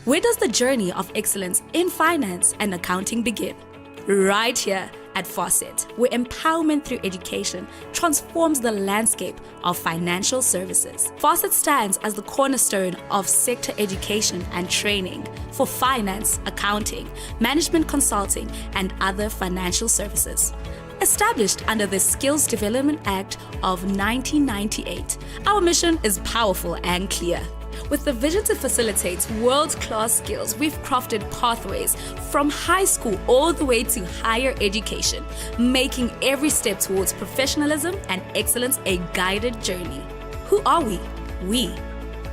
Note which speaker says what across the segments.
Speaker 1: Where does the journey of excellence in finance and accounting begin? Right here at Fasset, where empowerment through education transforms the landscape of financial services. Fasset stands as the cornerstone of sector education and training for finance, accounting, management consulting, and other financial services. Established under the Skills Development Act of 1998, our mission is powerful and clear. With the vision to facilitate world-class skills, we've crafted pathways from high school all the way to higher education, making every step towards professionalism and excellence a guided journey. Who are we? We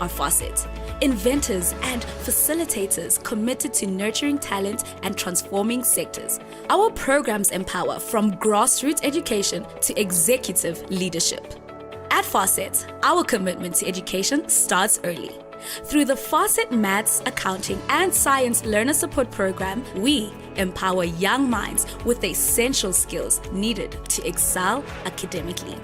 Speaker 1: are Fasset, inventors and facilitators committed to nurturing talent and transforming sectors. Our programs empower from grassroots education to executive leadership. At Fasset, our commitment to education starts early. Through the Fasset Maths, Accounting and Science Learner Support Program, we empower young minds with the essential skills needed to excel academically.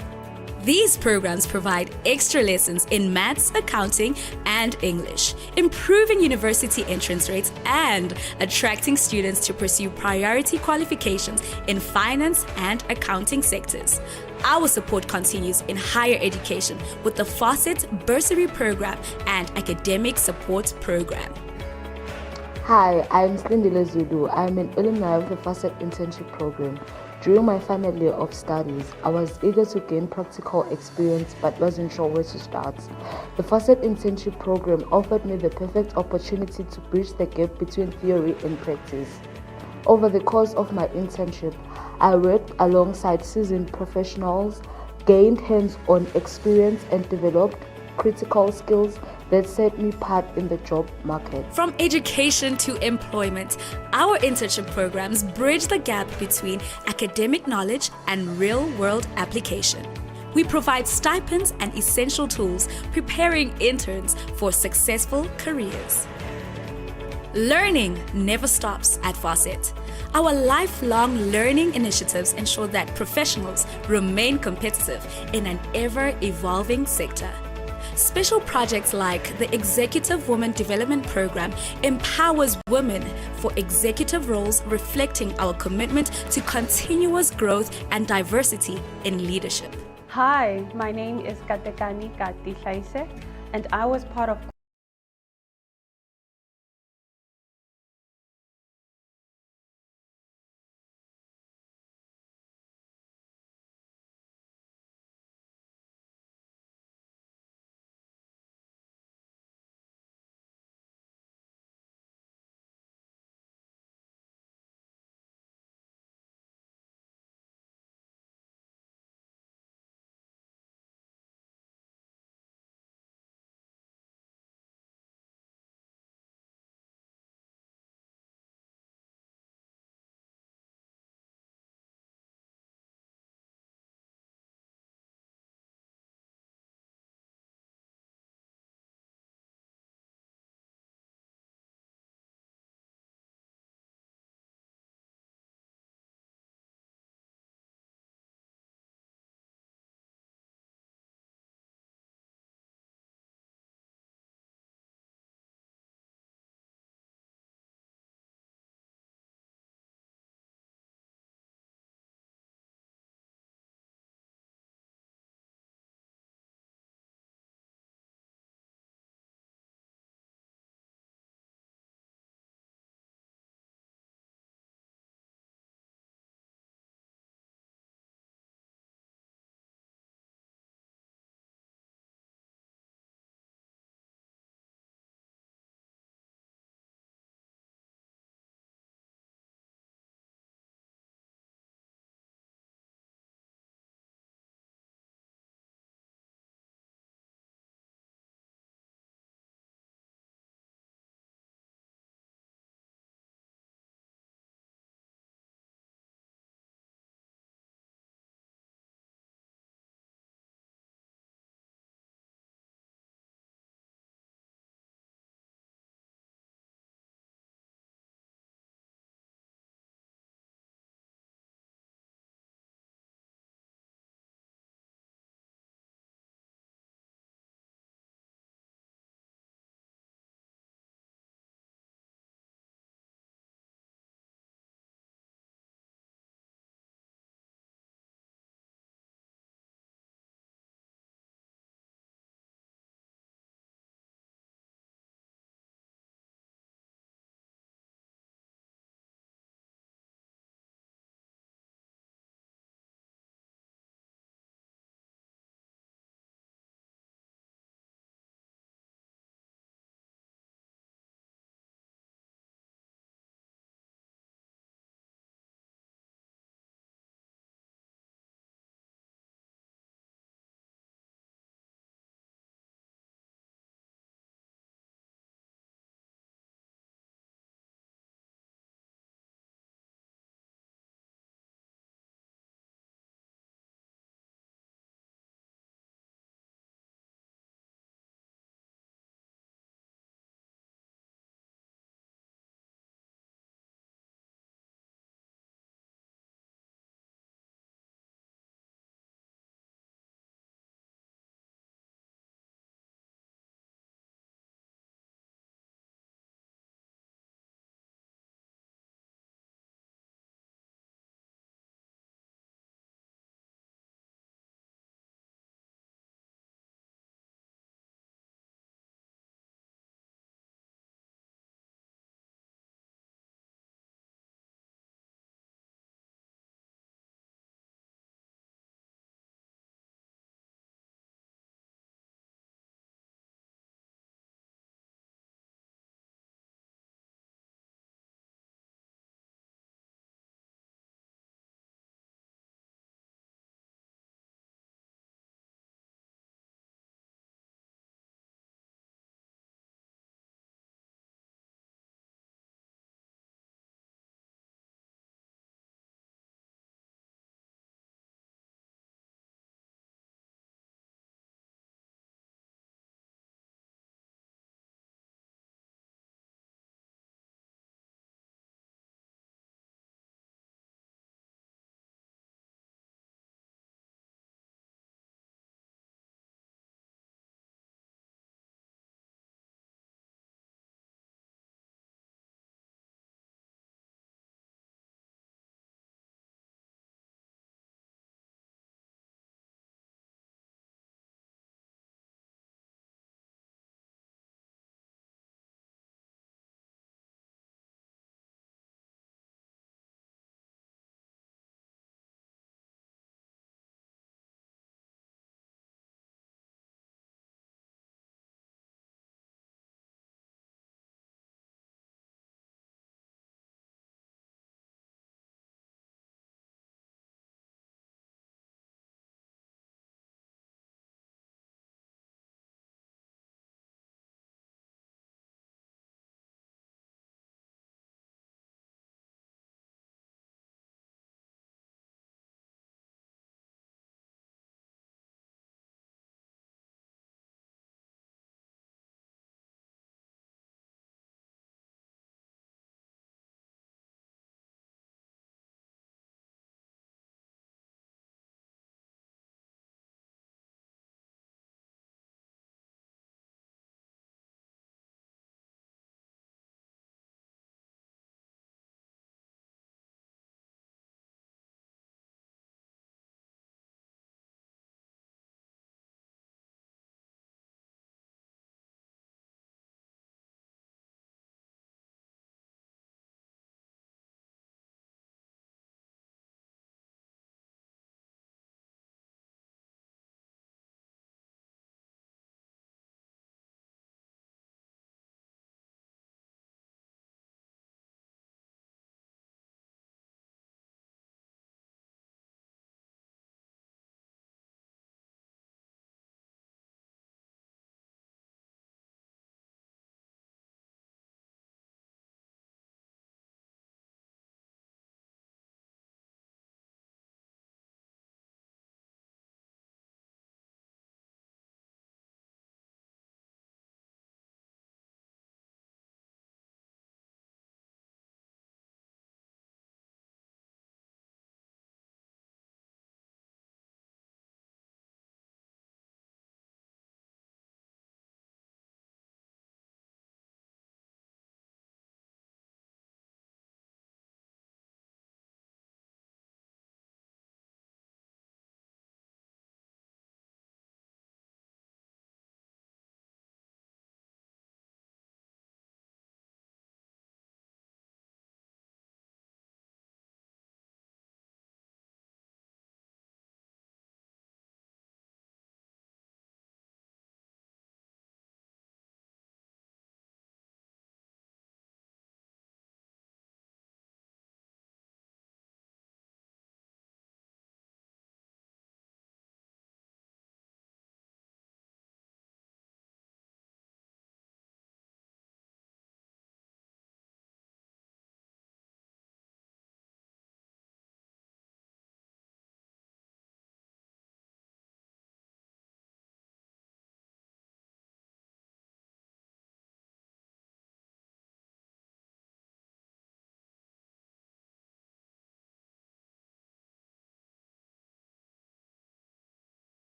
Speaker 1: These programs provide extra lessons in maths, accounting, and English, improving university entrance rates and attracting students to pursue priority qualifications in finance and accounting sectors. Our support continues in higher education with the Fasset Bursary Program and Academic Support Program.
Speaker 2: Hi, I'm Slindile Zulu. I'm an alumni of the Fasset Internship Program. During my final year of studies, I was eager to gain practical experience but wasn't sure where to start. The Fasset Internship Program offered me the perfect opportunity to bridge the gap between theory and practice. Over the course of my internship, I worked alongside seasoned professionals, gained hands-on experience, and developed critical skills that set me apart in the job market.
Speaker 1: From education to employment, our internship programs bridge the gap between academic knowledge and real-world application. We provide stipends and essential tools, preparing interns for successful careers. Learning never stops at Fasset. Our lifelong learning initiatives ensure that professionals remain competitive in an ever-evolving sector. Special projects like the Executive Women Development Program empowers women for executive roles, reflecting our commitment to continuous growth and diversity in leadership.
Speaker 3: Hi, my name is Katekani Kati, and I was part of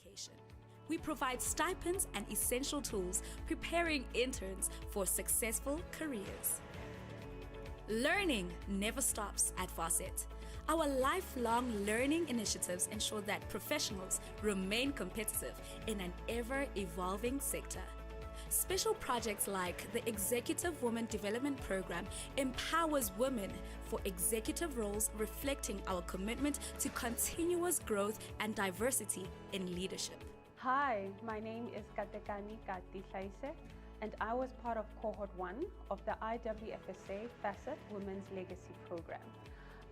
Speaker 1: education. We provide stipends and essential tools, preparing interns for successful careers. Learning never stops at Fasset. Our lifelong learning initiatives ensure that professionals remain competitive in an ever-evolving sector. Special projects like the Executive Women Development Program empowers women for executive roles, reflecting our commitment to continuous growth and diversity in leadership.
Speaker 3: Hi, my name is Fasset-Swgc, and I was part of Cohort 1 of the IWFSA Facet Women's Legacy Program.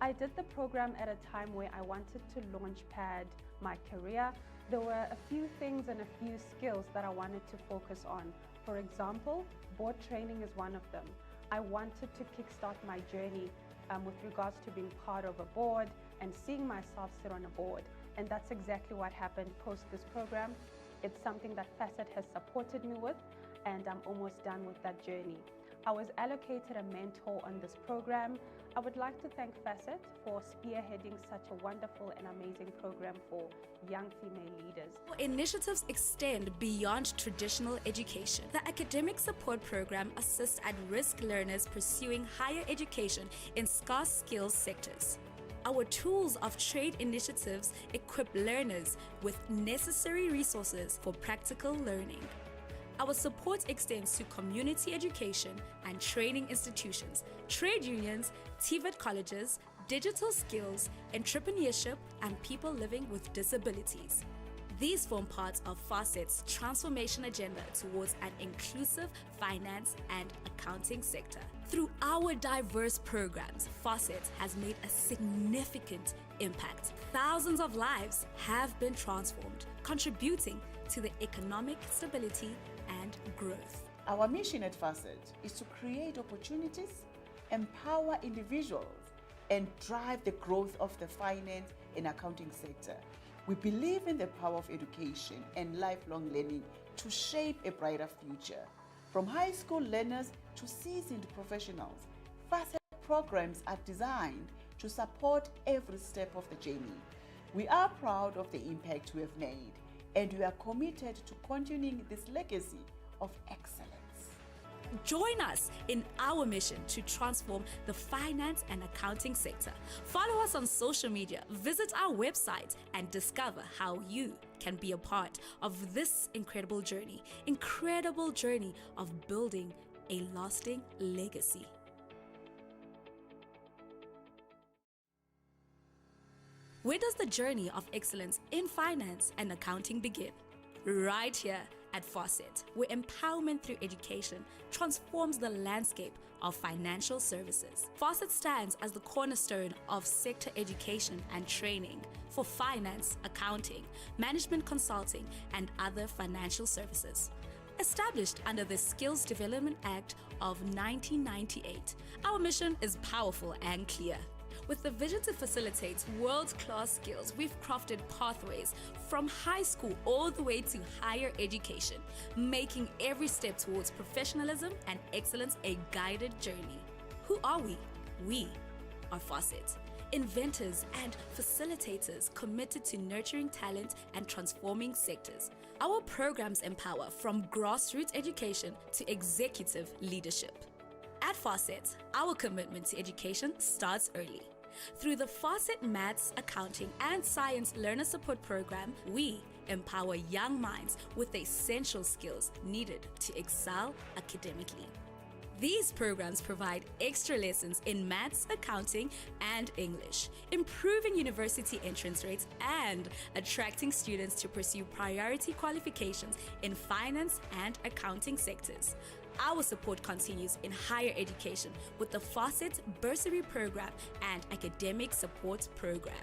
Speaker 3: I did the program at a time where I wanted to launchpad my career. There were a few things and a few skills that I wanted to focus on. For example, board training is one of them. I wanted to kickstart my journey with regards to being part of a board and seeing myself sit on a board. And that's exactly what happened post this program. It's something that Fasset has supported me with, and I'm almost done with that journey. I was allocated a mentor on this program. I would like to thank Fasset for spearheading such a wonderful and amazing program for young female leaders.
Speaker 1: Our initiatives extend beyond traditional education. The Academic Support Program assists at-risk learners pursuing higher education in scarce skills sectors. Our Tools of Trade initiatives equip learners with necessary resources for practical learning. Our support extends to community education and training institutions, trade unions, TVET colleges, digital skills, entrepreneurship, and people living with disabilities. These form part of Fasset's transformation agenda towards an inclusive finance and accounting sector. Through our diverse programs, Fasset has made a significant impact. Thousands of lives have been transformed, contributing to the economic stability and growth.
Speaker 4: Our mission at Fasset is to create opportunities, empower individuals, and drive the growth of the finance and accounting sector. We believe in the power of education and lifelong learning to shape a brighter future. From high school learners to seasoned professionals, Fasset programs are designed to support every step of the journey. We are proud of the impact we have made, and we are committed to continuing this legacy of excellence.
Speaker 1: Join us in our mission to transform the finance and accounting sector. Follow us on social media, visit our website, and discover how you can be a part of this incredible journey of building a lasting legacy. Where does the journey of excellence in finance and accounting begin? Right here at Fasset, where empowerment through education transforms the landscape of financial services. Fasset stands as the cornerstone of sector education and training for finance, accounting, management consulting, and other financial services. Established under the Skills Development Act of 1998, our mission is powerful and clear. With the vision to facilitate world-class skills, we've crafted pathways from high school all the way to higher education, making every step towards professionalism and excellence a guided journey. Who are we? We are Fasset, inventors and facilitators committed to nurturing talent and transforming sectors. Our programs empower from grassroots education to executive leadership. At Fasset, our commitment to education starts early. Through the Fasset Maths, Accounting and Science Learner Support Program, we empower young minds with the essential skills needed to excel academically. These programs provide extra lessons in maths, accounting, and English, improving university entrance rates and attracting students to pursue priority qualifications in finance and accounting sectors. Our support continues in higher education with the Fasset Bursary Program and Academic Support Program.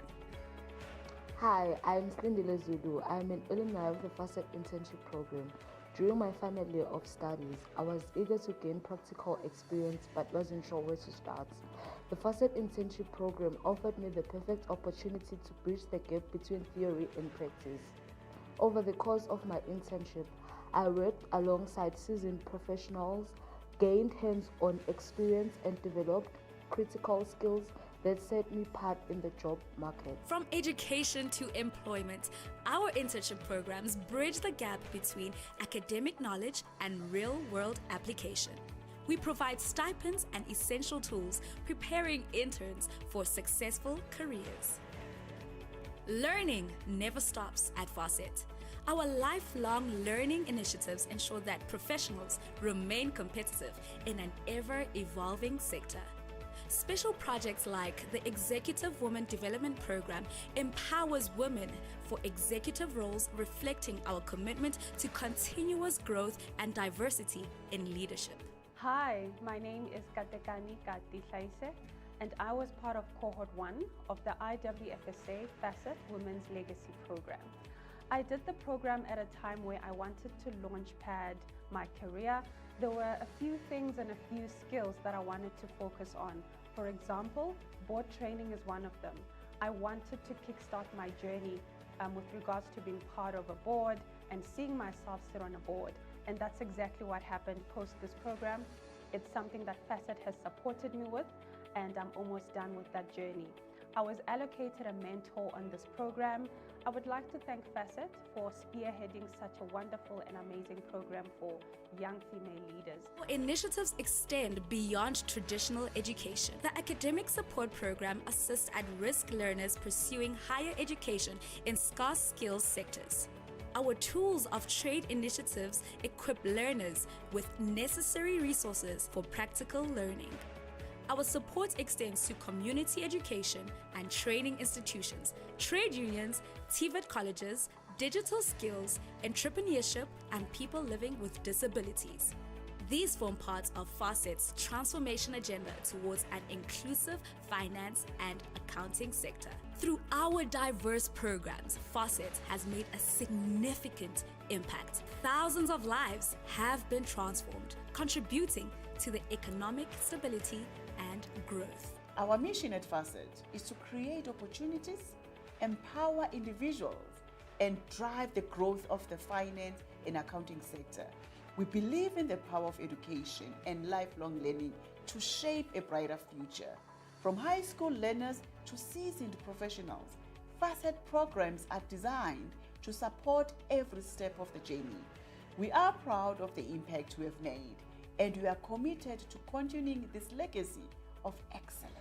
Speaker 2: Hi, I'm Slindile Zulu. I'm an alumni of the Fasset Internship Program. During my final year of studies, I was eager to gain practical experience but wasn't sure where to start. The Fasset Internship Program offered me the perfect opportunity to bridge the gap between theory and practice. Over the course of my internship, I worked alongside seasoned professionals, gained hands-on experience, and developed critical skills that set me apart in the job market.
Speaker 1: From education to employment, our internship programs bridge the gap between academic knowledge and real-world application. We provide stipends and essential tools, preparing interns for successful careers. Learning never stops at Fasset. Our lifelong learning initiatives ensure that professionals remain competitive in an ever-evolving sector. Special projects like the Executive Women Development Program empowers women for executive roles, reflecting our commitment to continuous growth and diversity in leadership.
Speaker 3: Hi, my name is Fasset-Swgc, and I was part of Cohort 1 of the IWFSA Fasset Women's Legacy Program. I did the program at a time where I wanted to launchpad my career. There were a few things and a few skills that I wanted to focus on. For example, board training is one of them. I wanted to kickstart my journey with regards to being part of a board and seeing myself sit on a board. And that's exactly what happened post this program. It's something that Fasset has supported me with, and I'm almost done with that journey. I was allocated a mentor on this program. I would like to thank Fasset for spearheading such a wonderful and amazing program for young female leaders.
Speaker 1: Our initiatives extend beyond traditional education. The Academic Support Program assists at-risk learners pursuing higher education in scarce skills sectors. Our Tools of Trade initiatives equip learners with necessary resources for practical learning. Our support extends to community education and training institutions, trade unions, TVET colleges, digital skills, entrepreneurship, and people living with disabilities. These form part of Fasset's transformation agenda towards an inclusive finance and accounting sector. Through our diverse programs, Fasset has made a significant impact. Thousands of lives have been transformed, contributing to the economic stability and growth.
Speaker 4: Our mission at Fasset is to create opportunities, empower individuals, and drive the growth of the finance and accounting sector. We believe in the power of education and lifelong learning to shape a brighter future. From high school learners to seasoned professionals, Fasset programs are designed to support every step of the journey. We are proud of the impact we have made, and we are committed to continuing this legacy of excellence.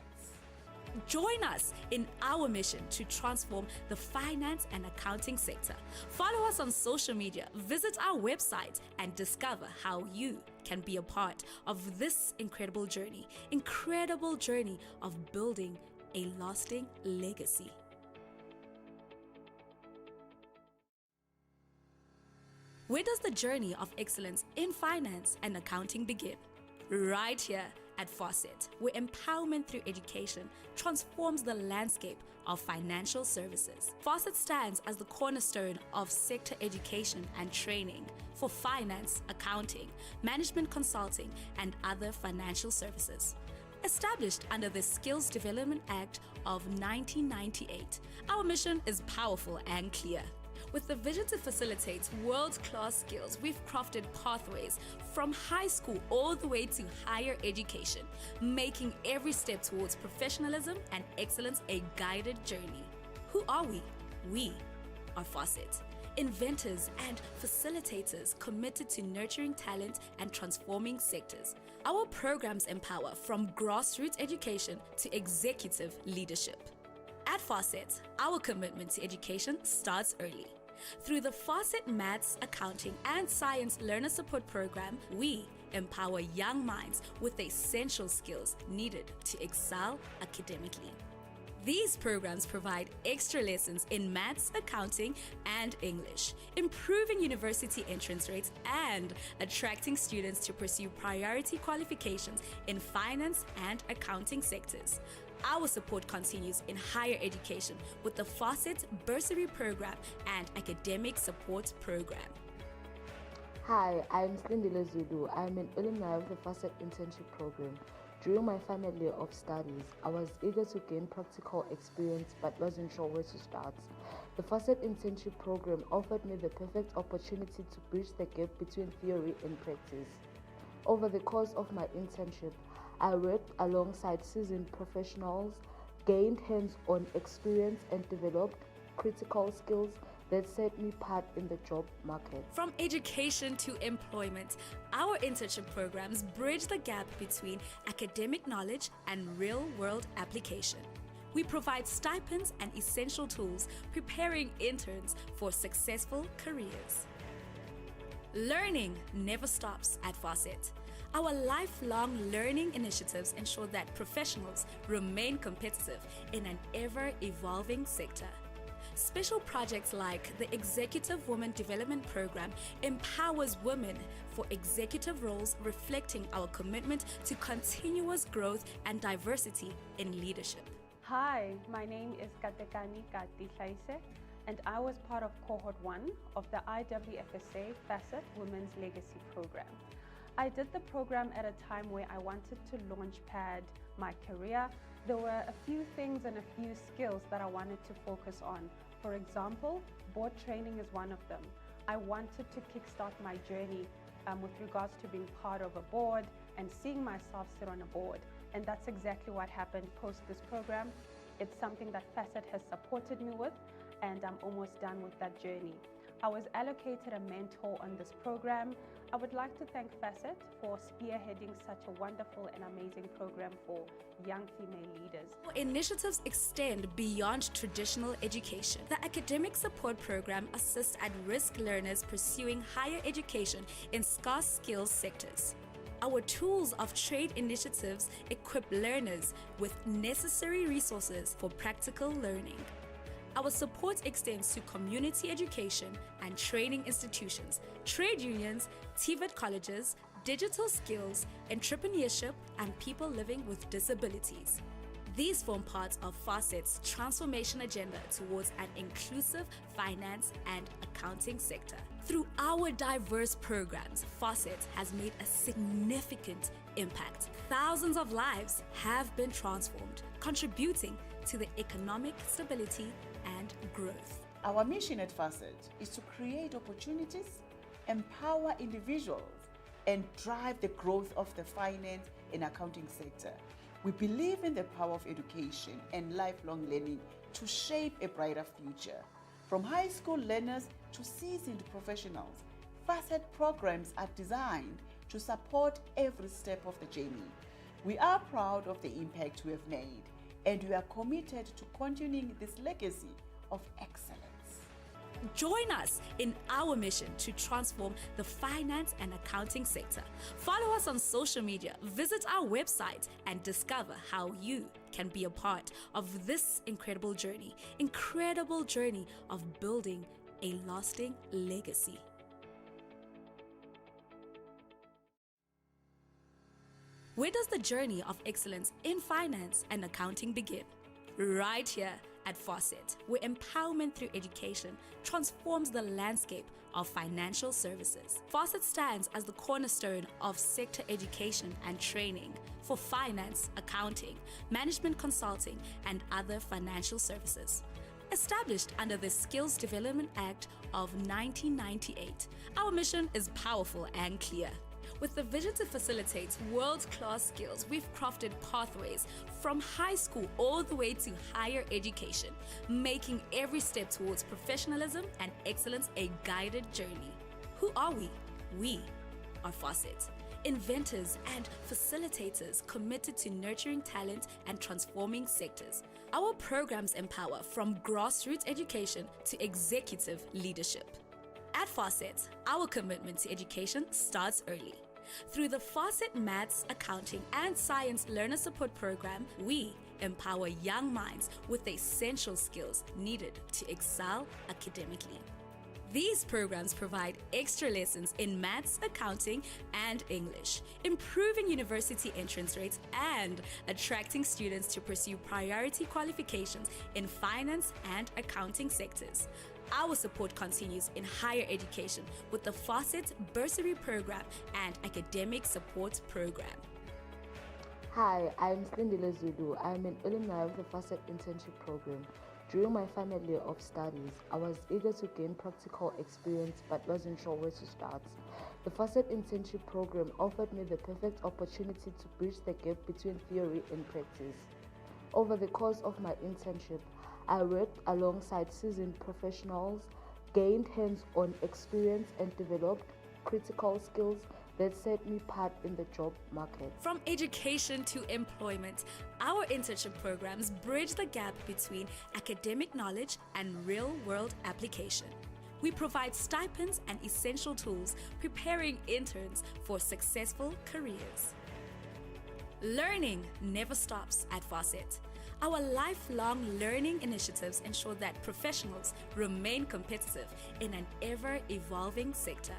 Speaker 1: Join us in our mission to transform the finance and accounting sector. Follow us on social media, visit our website, and discover how you can be a part of this incredible journey of building a lasting legacy. Where does the journey of excellence in finance and accounting begin? Right here at Fasset, where empowerment through education transforms the landscape of financial services. Fasset stands as the cornerstone of sector education and training for finance, accounting, management consulting, and other financial services. Established under the Skills Development Act of 1998, our mission is powerful and clear. With the vision to facilitate world-class skills, we've crafted pathways from high school all the way to higher education, making every step towards professionalism and excellence a guided journey. Who are we? We are Fasset, inventors and facilitators committed to nurturing talent and transforming sectors. Our programs empower from grassroots education to executive leadership. At Fasset, our commitment to education starts early. Through the Fasset Maths, Accounting and Science Learner Support Program, we empower young minds with the essential skills needed to excel academically. These programs provide extra lessons in maths, accounting, and English, improving university entrance rates and attracting students to pursue priority qualifications in finance and accounting sectors. Our support continues in higher education with the Fasset Bursary Program and Academic Support Program.
Speaker 2: Hi, I'm Fasset-Swgc. I'm an alumni of the Fasset Internship Program. During my final year of studies, I was eager to gain practical experience but wasn't sure where to start. The Fasset Internship Program offered me the perfect opportunity to bridge the gap between theory and practice. Over the course of my internship, I worked alongside seasoned professionals, gained hands-on experience and developed critical skills that set me apart in the job market.
Speaker 1: From education to employment, our internship programs bridge the gap between academic knowledge and real-world application. We provide stipends and essential tools, preparing interns for successful careers. Learning never stops at Fasset. Our lifelong learning initiatives ensure that professionals remain competitive in an ever-evolving sector. Special projects like the Executive Women Development Program empowers women for executive roles, reflecting our commitment to continuous growth and diversity in leadership.
Speaker 3: Hi, my name is Fasset-Swgc, and I was part of Cohort 1 of the IWFSA Fasset Women's Legacy Program. I did the program at a time where I wanted to launchpad my career. There were a few things and a few skills that I wanted to focus on. For example, board training is one of them. I wanted to kickstart my journey with regards to being part of a board and seeing myself sit on a board. And that's exactly what happened post this program. It's something that Fasset has supported me with, and I'm almost done with that journey. I was allocated a mentor on this program. I would like to thank Fasset for spearheading such a wonderful and amazing program for young female leaders.
Speaker 1: Our initiatives extend beyond traditional education. The Academic Support Program assists at-risk learners pursuing higher education in scarce skills sectors. Our Tools of Trade initiatives equip learners with necessary resources for practical learning. Our support extends to community education and training institutions, trade unions, TVET colleges, digital skills, entrepreneurship, and people living with disabilities. These form part of Fasset's transformation agenda towards an inclusive finance and accounting sector. Through our diverse programs, Fasset has made a significant impact. Thousands of lives have been transformed, contributing to the economic stability and growth.
Speaker 4: Our mission at Fasset is to create opportunities, empower individuals, and drive the growth of the finance and accounting sector. We believe in the power of education and lifelong learning to shape a brighter future. From high school learners to seasoned professionals, Fasset programs are designed to support every step of the journey. We are proud of the impact we have made, and we are committed to continuing this legacy of excellence.
Speaker 1: Join us in our mission to transform the finance and accounting sector. Follow us on social media, visit our website, and discover how you can be a part of this incredible journey of building a lasting legacy. Where does the journey of excellence in finance and accounting begin? Right here at Fasset, where empowerment through education transforms the landscape of financial services. Fasset stands as the cornerstone of sector education and training for finance, accounting, management consulting, and other financial services. Established under the Skills Development Act of 1998, our mission is powerful and clear. With the vision to facilitate world-class skills, we've crafted pathways from high school all the way to higher education, making every step towards professionalism and excellence a guided journey. Who are we? We are Fasset, inventors and facilitators committed to nurturing talent and transforming sectors. Our programs empower from grassroots education to executive leadership. At Fasset, our commitment to education starts early. Through the Fasset Maths, Accounting and Science Learner Support Program, we empower young minds with the essential skills needed to excel academically. These programs provide extra lessons in maths, accounting, and English, improving university entrance rates and attracting students to pursue priority qualifications in finance and accounting sectors. Our support continues in higher education with the Fasset Bursary Program and Academic Support Program.
Speaker 2: Hi, I'm Fasset-Swgc. I'm an alumni of the Fasset Internship Program. During my final year of studies, I was eager to gain practical experience but wasn't sure where to start. The Fasset Internship Program offered me the perfect opportunity to bridge the gap between theory and practice. Over the course of my internship, I worked alongside seasoned professionals, gained hands-on experience, and developed critical skills that set me apart in the job market.
Speaker 1: From education to employment, our internship programs bridge the gap between academic knowledge and real-world application. We provide stipends and essential tools, preparing interns for successful careers. Learning never stops at Fasset. Our lifelong learning initiatives ensure that professionals remain competitive in an ever-evolving sector.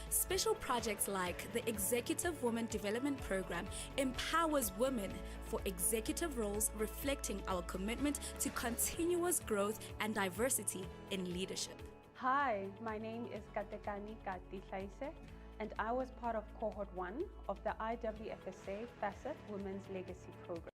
Speaker 1: Special projects like the Executive Women Development Program empowers women for executive roles, reflecting our commitment to continuous growth and diversity in leadership.
Speaker 3: Hi, my name is Katekani Kati, and I was part of Cohort 1 of the IWFSA Facet Women's Legacy Program.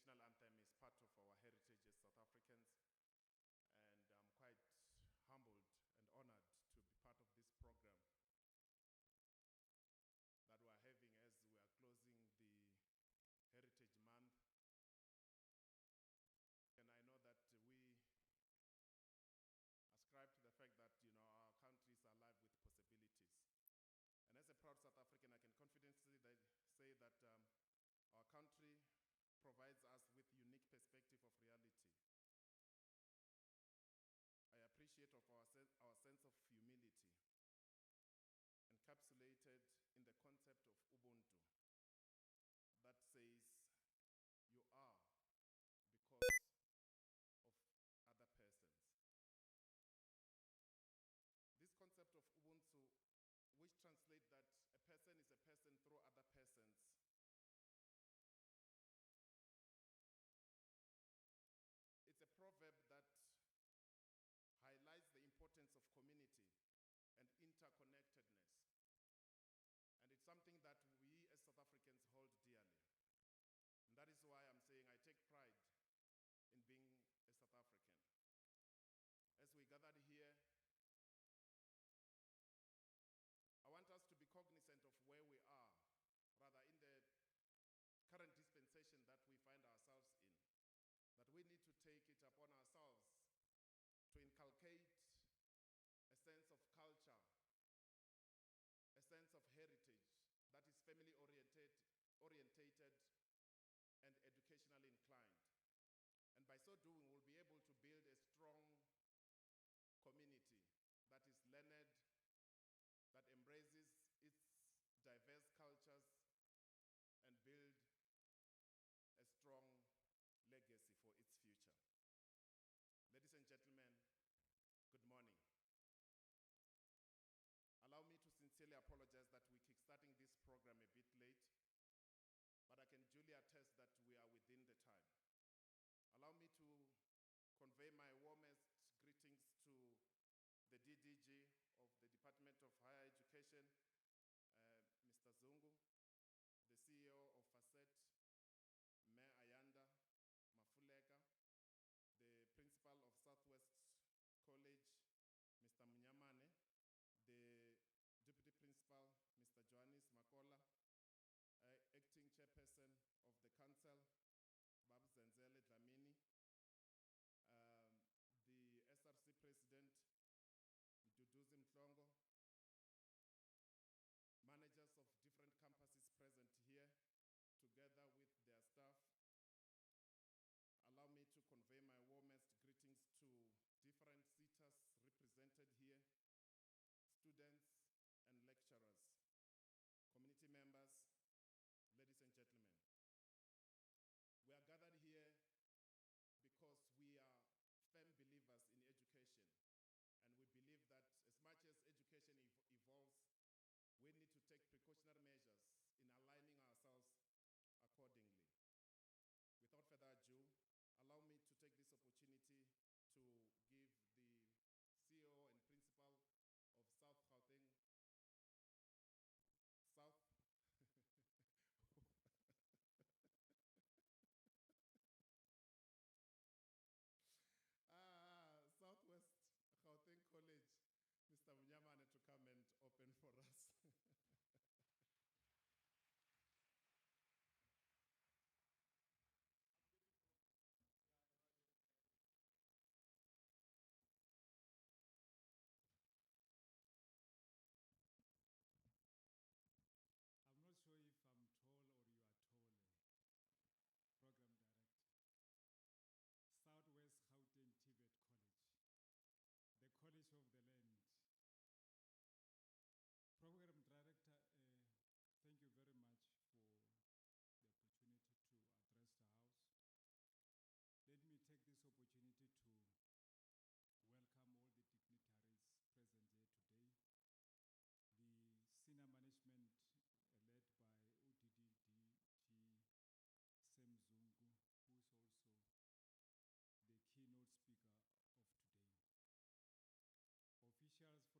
Speaker 5: National anthem of the Republic of South Africa. DJ. South African, I can confidently say that our country provides us with unique perspective of reality. I appreciate of our sense of humility, encapsulated in the concept of Ubuntu, that says you are because of other persons. This concept of Ubuntu, which translates that a person is a person through other persons, it's a proverb that highlights the importance of community and interconnectedness. And it's something that we as South Africans hold dearly. And that is why I'm saying I take pride in being a South African. As we gathered here, I want us to be cognizant of where we are, rather in the current dispensation that we find ourselves in, that we need to take it upon ourselves to inculcate a sense of culture program a bit late, but I can duly attest that we are within the time. Allow me to convey my warmest greetings to the DDG of the Department of Higher Education, Mr. Zungu, the CEO of Fasset, Mayor Ayanda Mafuleka, the principal of Southwest College, Mr. Munyamane, the deputy principal, Mr. Johannes Makola, acting chairperson of the council, Babu Zenzele Dlamini, the SRC president, Duduzi Mhlongo, managers of different campuses present here, together with their staff. Allow me to convey my warmest greetings to different seaters represented here, students and lecturers, community members, ladies and gentlemen. We are gathered here because we are firm believers in education, and we believe that as much as education evolves, we need to take precautionary measures in aligning ourselves accordingly. Without further ado, allow me to take this opportunity to give the CEO and principal of South Gauteng, Southwest Gauteng College, Mr. Munyamane, to come and open for us.
Speaker 6: I'm not sure if I'm tall or you are tall, Program Director. Southwest Gauteng TVET College, the College of the Land. Program Director, thank you very much for the opportunity to address the House. Let me take this opportunity to welcome all the dignitaries present here today. The senior management led by ODDG Sam Zungu, who is also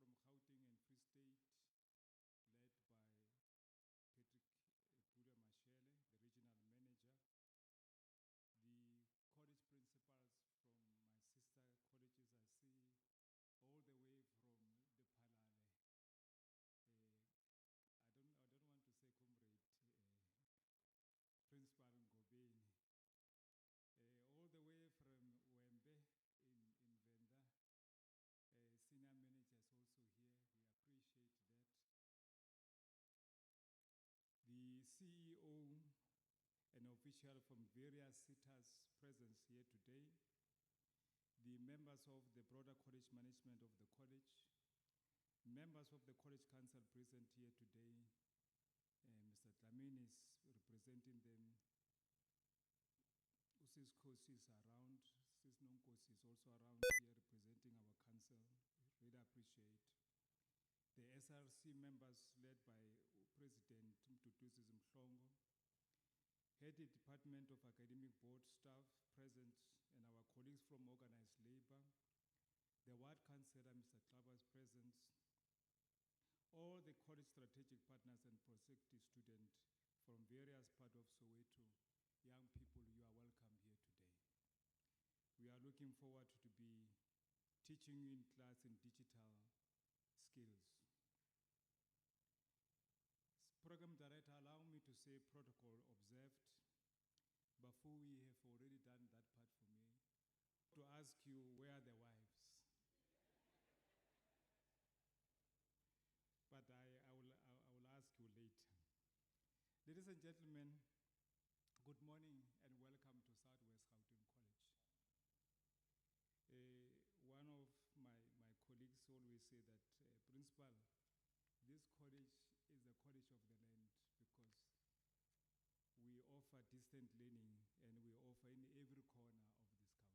Speaker 6: the keynote speaker of today. Officials from Gauteng and Free State, led by Patrick Pula Mashele, the regional manager. The college principals from my sister colleges, I see all the way from the Palale. I don't want to say comrade, Principal Ngobeni. All the way from Wembe in Venda, senior managers also here, we appreciate that. The CEO and official from various sectors present here today, the members of the broader college management of the college, members of the College Council present here today, Mr. Dlamini is representing them. Usis Kosi is around, Sis Nonkosi is also around here representing our council. We really appreciate. The SRC members led by President Duduzi Mhlongo, Head Department of Academic Board staff present, and our colleagues from Organized Labor, the Ward Councillor, Mr. Klabas present, all the college strategic partners and prospective students from various parts of Soweto. Young people, you are welcome here today. We are looking forward to be teaching you in class in digital skills. Program Director, allow me to say protocol observed. Before we have already done that part for me, to ask you, where are the wives? But I will ask you later. Ladies and gentlemen, good morning and welcome to Southwest Gauteng College. One of my colleagues always say that, Principal, this college is the college of the land because we offer distant learning and we offer in every corner of this country.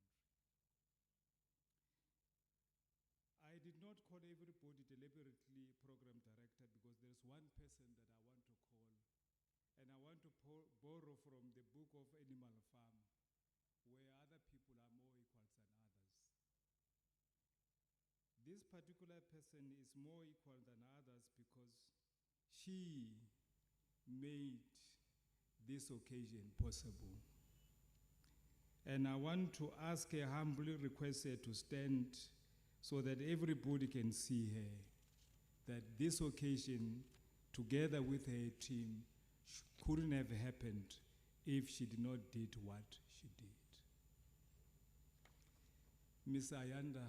Speaker 6: I did not call everybody deliberately program director because there's one person that I want to call And I want to borrow from the book of Animal Farm, where other people are more equal than others. This particular person is more equal than others because she made this occasion possible. And I want to ask her, humbly request her to stand so that everybody can see her, that this occasion, together with her team, couldn't have happened if she did not did what she did. Miss Ayanda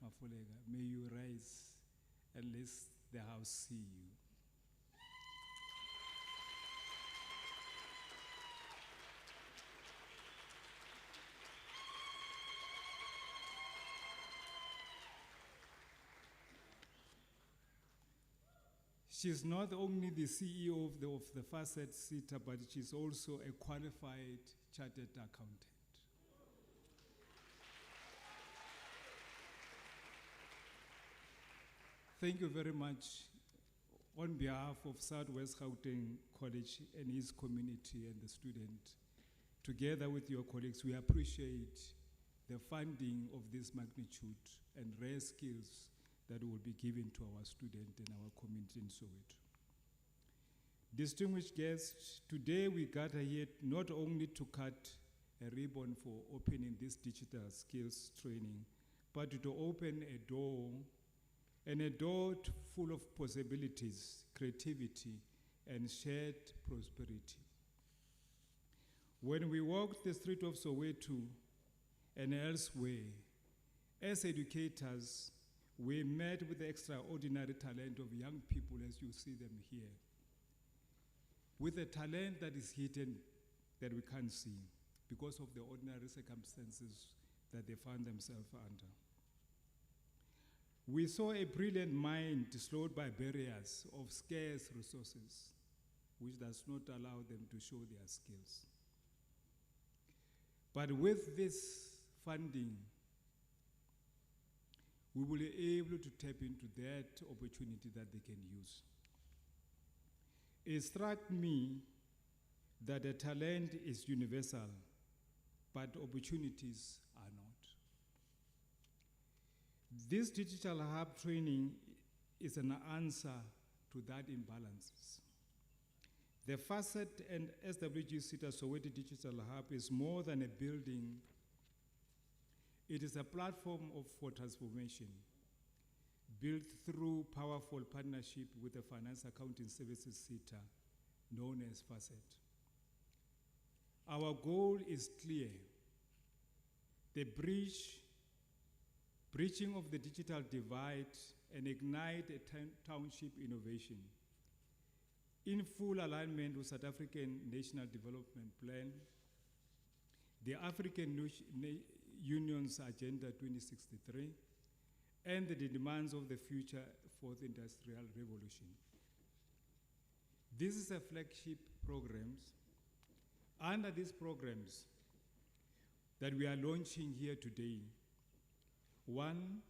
Speaker 6: Mafulega, may you rise and let the house see you. She's not only the CEO of the Fasset-Swgc, but she's also a qualified chartered accountant. Thank you very much. On behalf of Southwest Gauteng College and its community and the student, together with your colleagues, we appreciate the funding of this magnitude and rare skills that will be given to our students and our community in Soweto. Distinguished guests, today we gather here not only to cut a ribbon for opening this digital skills training, but to open a door, and a door full of possibilities, creativity, and shared prosperity. When we walked the street of Soweto and elsewhere, as educators, we met with the extraordinary talent of young people as you see them here, with a talent that is hidden that we can't see because of the ordinary circumstances that they found themselves under. We saw a brilliant mind slowed by barriers of scarce resources, which does not allow them to show their skills. But with this funding, we will be able to tap into that opportunity that they can use. It struck me that the talent is universal, but opportunities are not. This digital hub training is an answer to that imbalances. The Fasset and SWGC Soweto Digital Hub is more than a building. It is a platform for transformation, built through powerful partnership with the Finance Accounting Services sector, known as Fasset. Our goal is clear: the breaching of the digital divide and ignite a township innovation in full alignment with South African National Development Plan, the African Union's Agenda 2063, and the demands of the future fourth industrial revolution. This is a flagship programs. Under these programs that we are launching here today, one,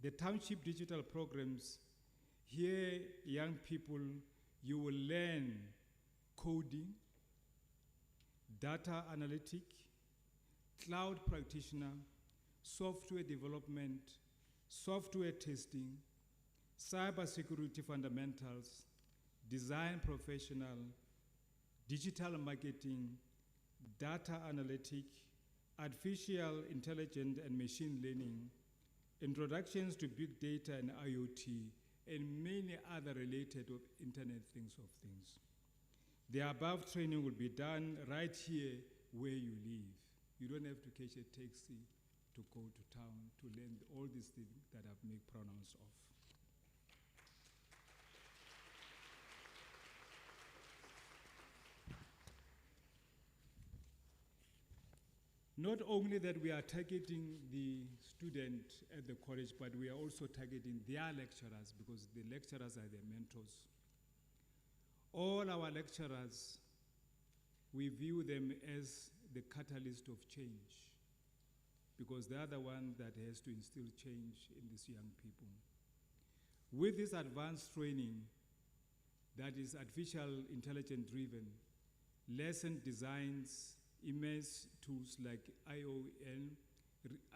Speaker 6: the township digital programs. Here, young people, you will learn coding, data analytic, cloud practitioner, software development, software testing, cybersecurity fundamentals, design professional, digital marketing, data analytic, artificial intelligence and machine learning, introductions to big data and IoT, and many other related of Internet of Things. The above training will be done right here where you live. You don't have to catch a taxi to go to town to learn all these things that I've made pronouns of. Not only that we are targeting the student at the college, but we are also targeting their lecturers, because the lecturers are their mentors. All our lecturers, we view them as the catalyst of change, because they are the one that has to instill change in these young people. With this advanced training, that is artificial intelligence driven, lesson designs, immerse tools like ION,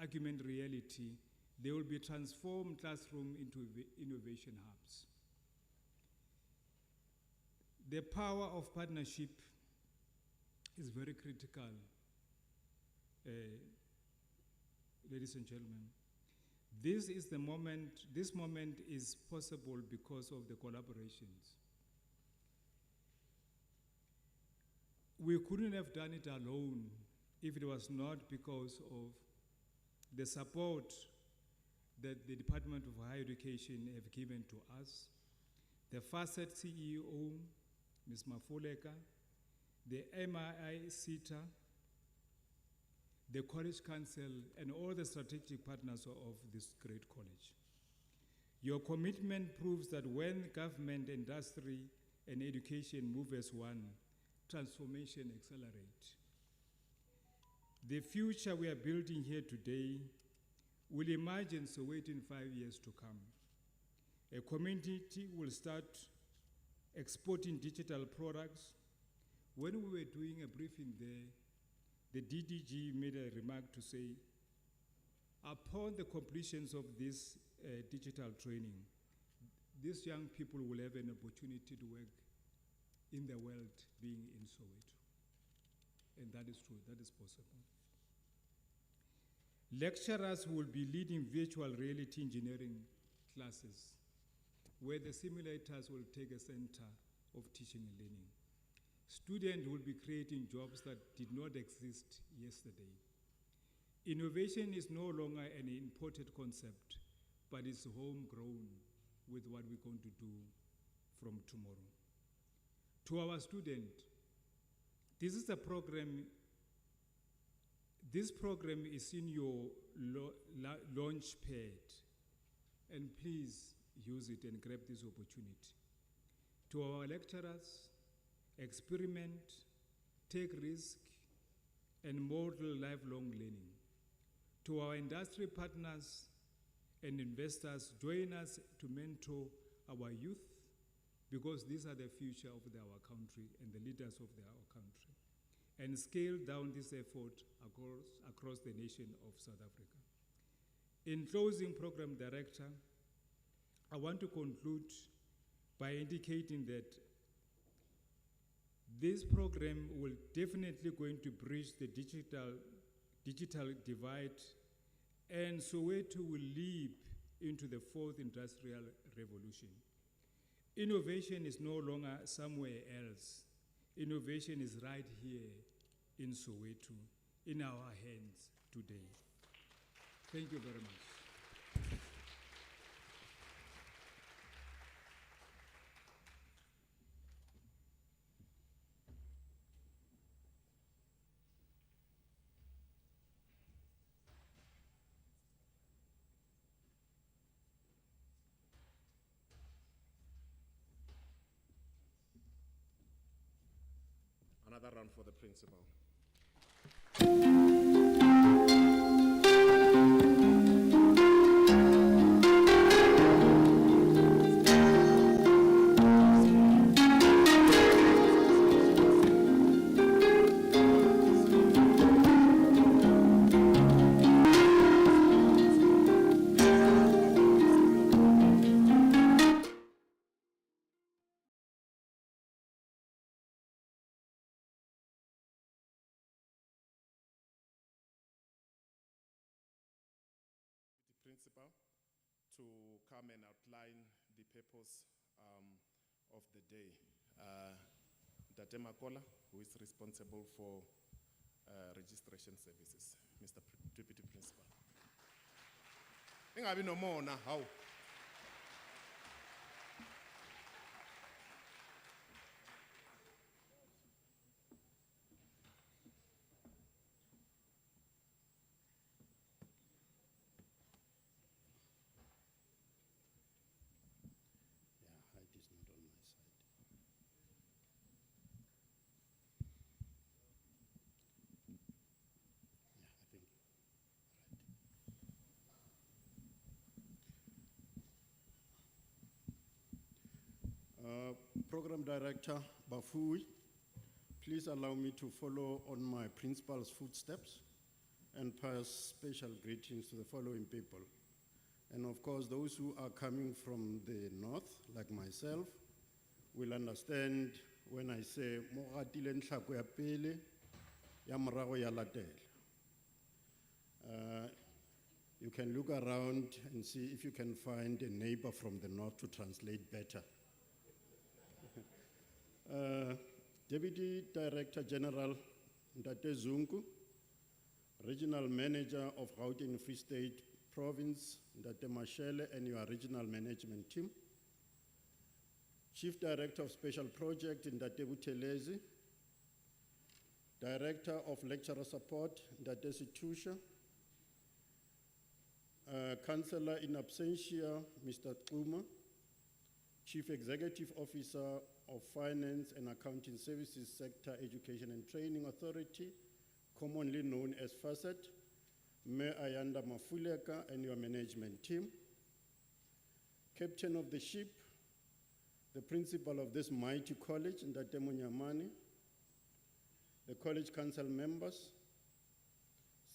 Speaker 6: augmented reality, they will be transformed classroom into innovation hubs. The power of partnership is very critical, ladies and gentlemen. This moment is possible because of the collaborations. We couldn't have done it alone if it was not because of the support that the Department of Higher Education have given to us, the Fasset CEO, Ms. Mafuleka, the MII CETA, the College Council, and all the strategic partners of this great college. Your commitment proves that when government, industry, and education move as one, transformation accelerates. The future we are building here today will emerge in Soweto in 5 years to come. A community will start exporting digital products. When we were doing a briefing there, the DDG made a remark to say, upon the completions of this digital training, these young people will have an opportunity to work in the world being in Soweto. And that is true, that is possible. Lecturers will be leading virtual reality engineering classes where the simulators will take a center of teaching and learning. Students will be creating jobs that did not exist yesterday. Innovation is no longer an imported concept, but it's homegrown with what we're going to do from tomorrow. To our students, this is a program. This program is in your launch pad, and please use it and grab this opportunity. To our lecturers, experiment, take risk, and model lifelong learning. To our industry partners and investors, join us to mentor our youth, because these are the future of our country and the leaders of our country, and scale down this effort across the nation of South Africa. In closing, Program Director, I want to conclude by indicating that this program will definitely going to bridge the digital divide, and Soweto will leap into the fourth industrial revolution. Innovation is no longer somewhere else. Innovation is right here in Soweto, in our hands today. Thank you very much.
Speaker 5: Another round for the principal. Principal to come and outline the purpose of the day. Date Makola, who is responsible for registration services. Mr. Deputy Principal. Ingabi no more now, how? Program Director Bafui, please allow me to follow on my principal's footsteps and pass special greetings to the following people. And of course, those who are coming from the north, like myself, will understand when I say, "Mo ratile ntlhako ya pele, ya morago ya latela." You can look around and see if you can find a neighbor from the north to translate better. Deputy Director General Ntate Zunku, Regional Manager of Gauteng Free State Province, Ntate Mashele, and your regional management team. Chief Director of Special Project, Ntate Buthelezi, Director of Lecturer Support, Ntate Situsha, Councillor in absentia, Mr. Kuma, Chief Executive Officer of Finance and Accounting Services Sector Education and Training Authority, commonly known as Fasset, Mayor Ayanda Mafuleka and your management team, Captain of the ship, the principal of this mighty college, Ndate Munyamani, the college council members,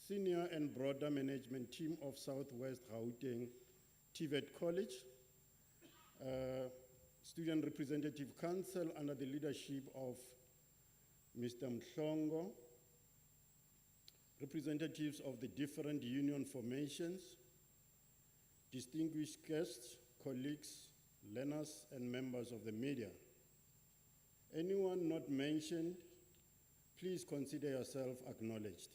Speaker 5: senior and broader management team of Southwest Gauteng TVET College, Student Representative Council under the leadership of Mr. Mhlongo, representatives of the different union formations, distinguished guests, colleagues, learners, and members of the media. Anyone not mentioned, please consider yourself acknowledged.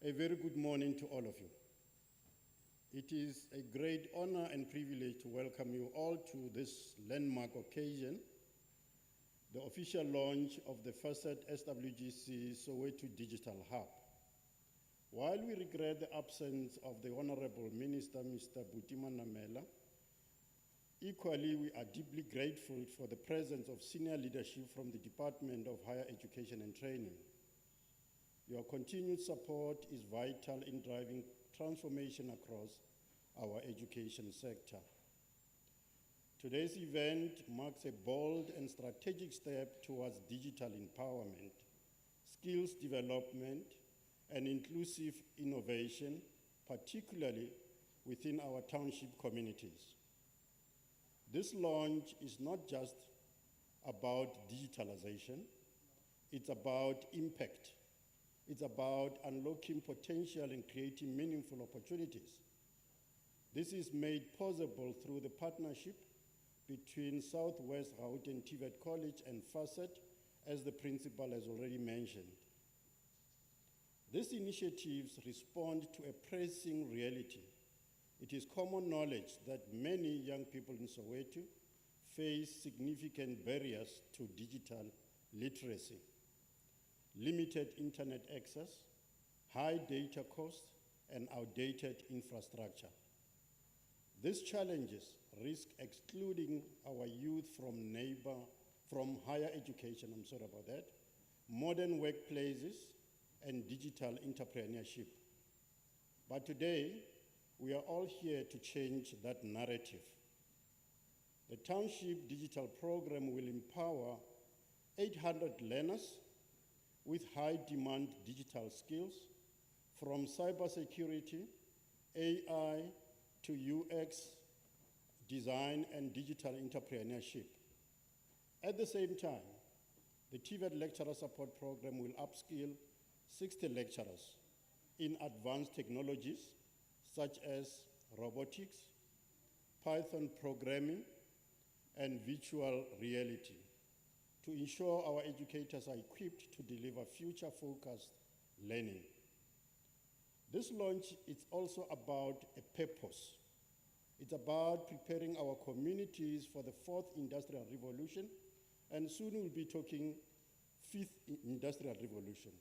Speaker 5: A very good morning to all of you. It is a great honor and privilege to welcome you all to this landmark occasion, the official launch of the Fasset-Swgc Soweto Digital Hub. While we regret the absence of the Honorable Minister, Mr. Butima Namela, equally we are deeply grateful for the presence of senior leadership from the Department of Higher Education and Training. Your continued support is vital in driving transformation across our education sector. Today's event marks a bold and strategic step towards digital empowerment, skills development, and inclusive innovation, particularly within our township communities. This launch is not just about digitalization, it's about impact. It's about unlocking potential and creating meaningful opportunities. This is made possible through the partnership between Southwest Gauteng TVET College and Fasset, as the principal has already mentioned. These initiatives respond to a pressing reality. It is common knowledge that many young people in Soweto face significant barriers to digital literacy. Limited internet access, high data costs, and outdated infrastructure. These challenges risk excluding our youth from higher education, modern workplaces, and digital entrepreneurship. But today, we are all here to change that narrative. The Township Digital Program will empower 800 learners with high-demand digital skills, from cybersecurity, AI, to UX, design, and digital entrepreneurship. At the same time, the TVET Lecturer Support Program will upskill 60 lecturers in advanced technologies such as robotics, Python programming, and virtual reality, to ensure our educators are equipped to deliver future-focused learning. This launch is also about a purpose. It's about preparing our communities for the fourth industrial revolution, and soon we'll be talking fifth industrial revolution.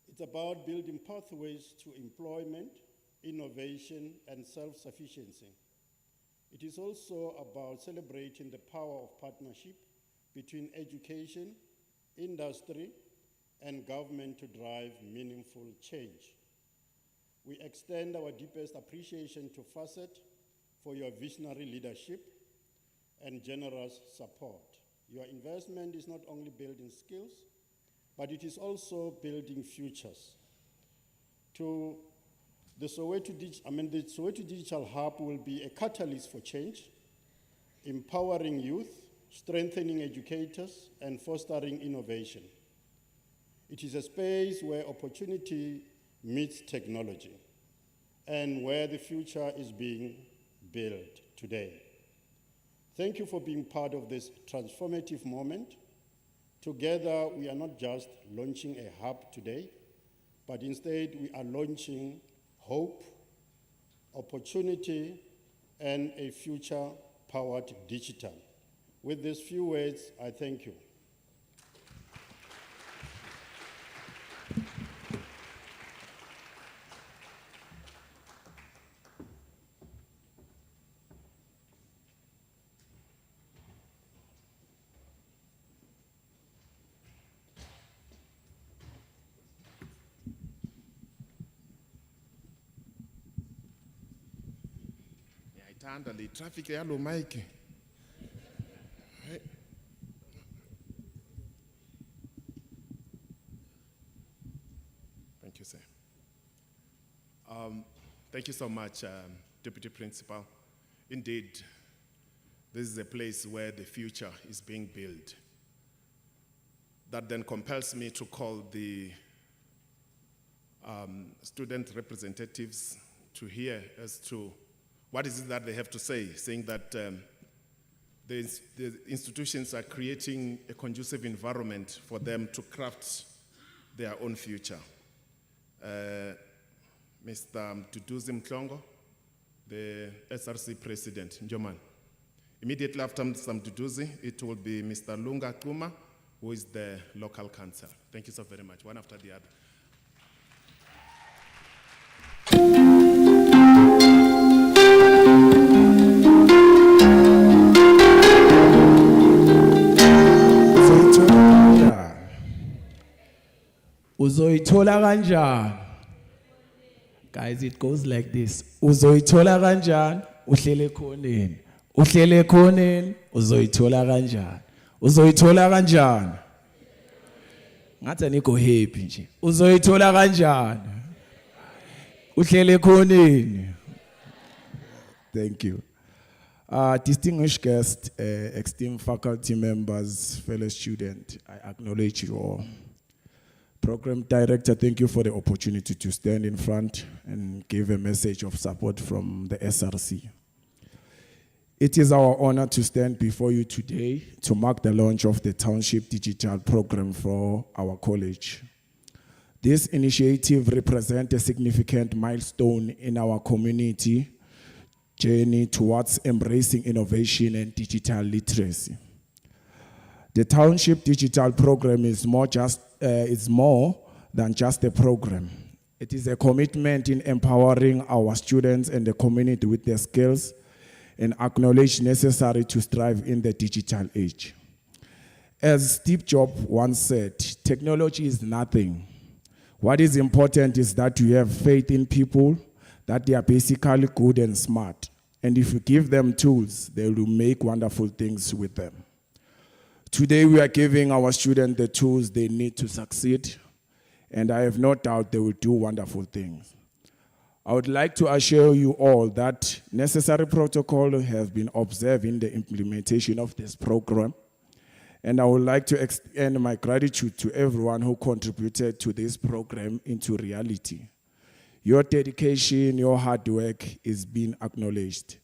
Speaker 5: It's about building pathways to employment, innovation, and self-sufficiency. It is also about celebrating the power of partnership between education, industry, and government to drive meaningful change. We extend our deepest appreciation to Fasset for your visionary leadership and generous support. Your investment is not only building skills, but it is also building futures. The Soweto Digital Hub will be a catalyst for change, empowering youth, strengthening educators, and fostering innovation. It is a space where opportunity meets technology and where the future is being built today. Thank you for being part of this transformative moment. Together, we are not just launching a hub today, but instead we are launching hope, opportunity, and a future-powered digital. With these few words, I thank you.
Speaker 7: Ngiyayithanda le traffic yalo Mike. Hey. Thank you, sir. Thank you so much, Deputy Principal. Indeed, this is a place where the future is being built. That then compels me to call the student representatives to hear as to what is it that they have to say, saying that the institutions are creating a conducive environment for them to craft their own future. Mr. Mduduzi Mhlongo, the SRC President, Njoman. Immediately after Mr. Mduduzi, it will be Mr. Lunga Kuma, who is the local council. Thank you so very much, one after the other.
Speaker 8: Uzoithola kanjani? Guys, it goes like this. Uzoithola kanjani? Uhlele khoneni. Uhlele khoneni, uzoithola kanjani? Uzoithola kanjani? Ngathi anikho happy nje. Uzoithola kanjani? Uhlele khoneni. Thank you. Distinguished guests, esteemed faculty members, fellow students, I acknowledge you all. Program Director, thank you for the opportunity to stand in front and give a message of support from the SRC. It is our honor to stand before you today to mark the launch of the Township Digital Program for our college. This initiative represents a significant milestone in our community journey towards embracing innovation and digital literacy. The Township Digital Program is more than just a program. It is a commitment in empowering our students and the community with the skills and knowledge necessary to strive in the digital age. As Steve Jobs once said, technology is nothing. What is important is that you have faith in people, that they are basically good and smart. And if you give them tools, they will make wonderful things with them. Today, we are giving our students the tools they need to succeed, and I have no doubt they will do wonderful things. I would like to assure you all that necessary protocols have been observed in the implementation of this program, and I would like to extend my gratitude to everyone who contributed to this program into reality. Your dedication, your hard work is being acknowledged.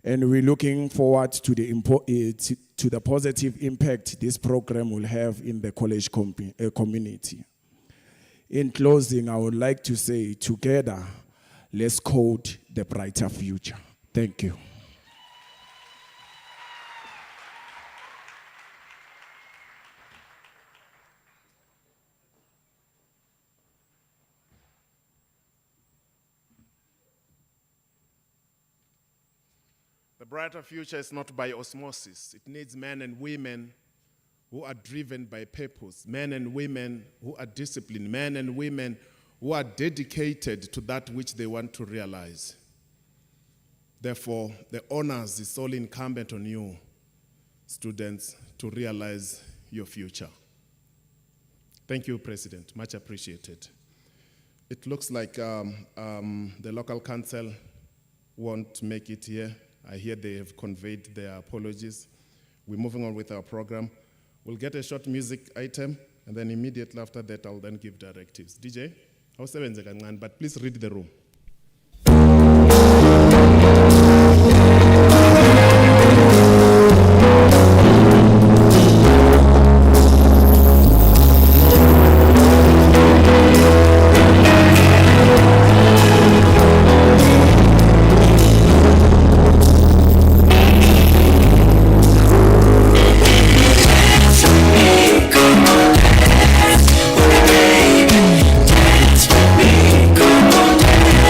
Speaker 8: And we're looking forward to the positive impact this program will have in the college community. In closing, I would like to say, together, let's code the brighter future. Thank you.
Speaker 7: The brighter future is not by osmosis. It needs men and women who are driven by purpose, men and women who are disciplined, men and women who are dedicated to that which they want to realize. Therefore, the honors is all incumbent on you students to realize your future. Thank you, President. Much appreciated. It looks like the local council won't make it here. I hear they have conveyed their apologies. We're moving on with our program. We'll get a short music item, and then immediately after that, I'll then give directives. DJ, but please read the room.
Speaker 9: Come on, dance.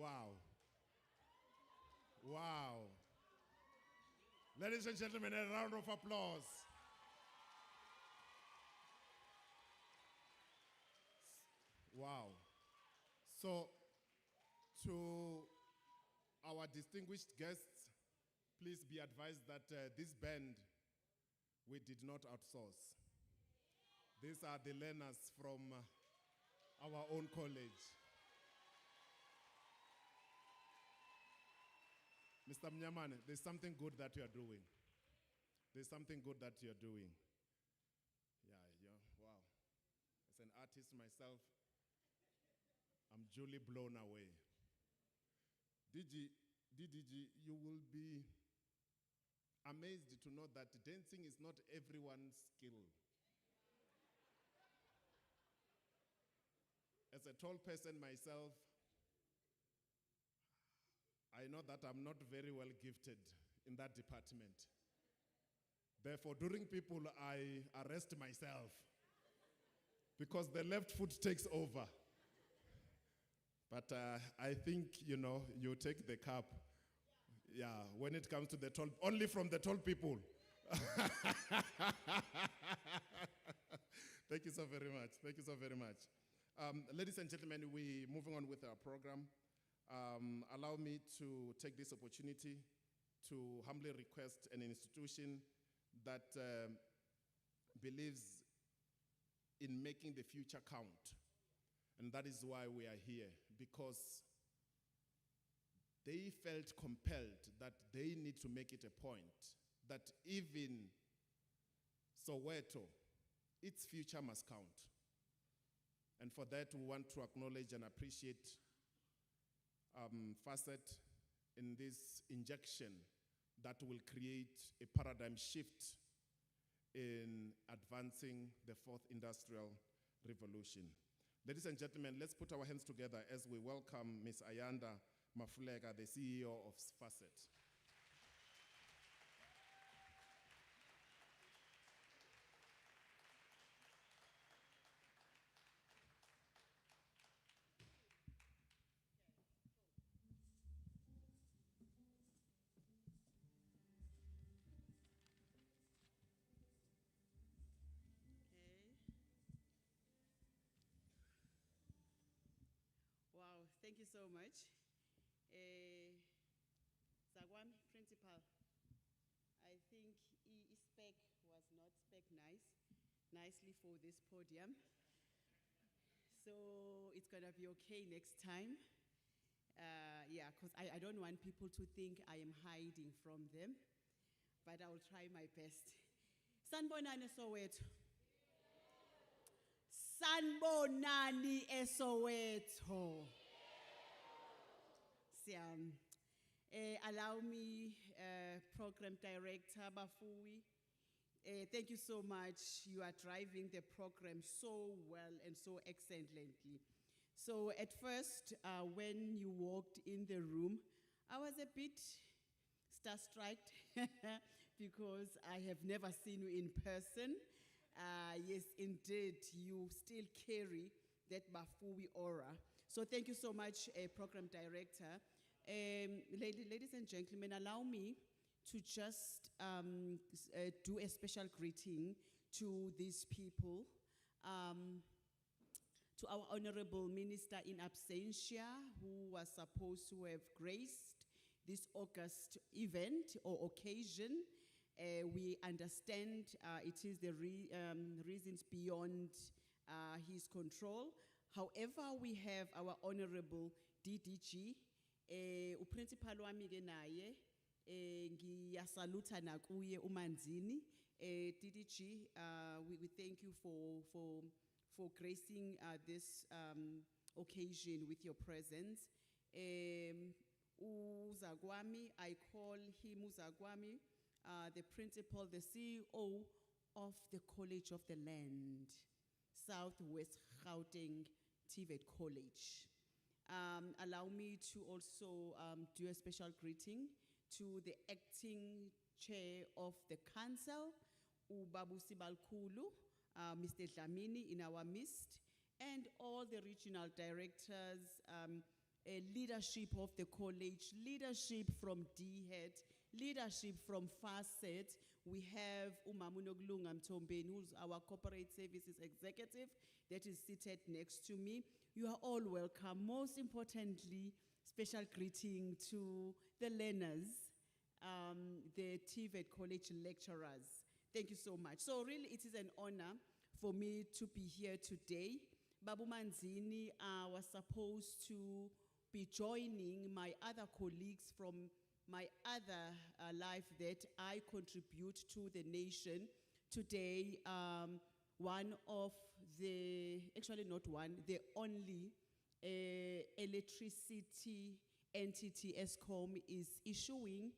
Speaker 7: Wow. Wow. Ladies and gentlemen, a round of applause. Wow. So, to our distinguished guests, please be advised that this band, we did not outsource. These are the learners from our own college. Mr. Mnyamane, there's something good that you are doing. There's something good that you are doing. Yeah, wow. As an artist myself, I'm duly blown away. DDG, you will be amazed to know that dancing is not everyone's skill. As a tall person myself, I know that I'm not very well gifted in that department. Therefore, during people, I arrest myself because the left foot takes over. But I think, you take the cup. Yeah, when it comes to the tall, only from the tall people. Thank you so very much. Thank you so very much. Ladies and gentlemen, we're moving on with our program. Allow me to take this opportunity to humbly request an institution that believes in making the future count. And that is why we are here, because they felt compelled that they need to make it a point that even Soweto, its future must count. And for that, we want to acknowledge and appreciate Fasset in this injection that will create a paradigm shift in advancing the fourth industrial revolution. Ladies and gentlemen, let's put our hands together as we welcome Ms. Ayanda Mafulega, the CEO of Fasset.
Speaker 9: Wow, thank you so much. Zagwami, principal, I think spec was not spec nicely for this podium. So it's gonna be okay next time. Yeah, because I don't want people to think I am hiding from them, but I will try my best. Sanbonani Soweto. Sanbonani Soweto. Allow me, Program Director Bafui. Thank you so much. You are driving the program so well and so excellently. So at first, when you walked in the room, I was a bit starstruck because I have never seen you in person. Yes, indeed, you still carry that Bafui aura. So thank you so much, Program Director. Ladies and gentlemen, allow me to just do a special greeting to these people. To our Honorable Minister in absentia, who was supposed to have graced this August event or occasion. We understand it is the reasons beyond his control. However, we have our Honorable DDG, uprincipal wami ke naye, ngiyasaluta nakuye umanzini. DDG, we thank you for gracing this occasion with your presence. Uzagwami, I call him Uzagwami, the principal, the CEO of the College of the Land, Southwest Gauteng TVET College. Allow me to also do a special greeting to the acting chair of the council, Ubabu Sibalkulu, Mr. Dlamini in our midst, and all the regional directors, leadership of the college, leadership from DHET, leadership from Fasset. We have Umamunoglunga Mtombeni, who's our corporate services executive, that is seated next to me. You are all welcome. Most importantly, special greeting to the learners, the TVET college lecturers. Thank you so much. So really, it is an honor for me to be here today. Babu Manzini was supposed to be joining my other colleagues from my other life that I contribute to the nation. Today, one of the, actually not one, the only electricity entity, ESCOM, is issuing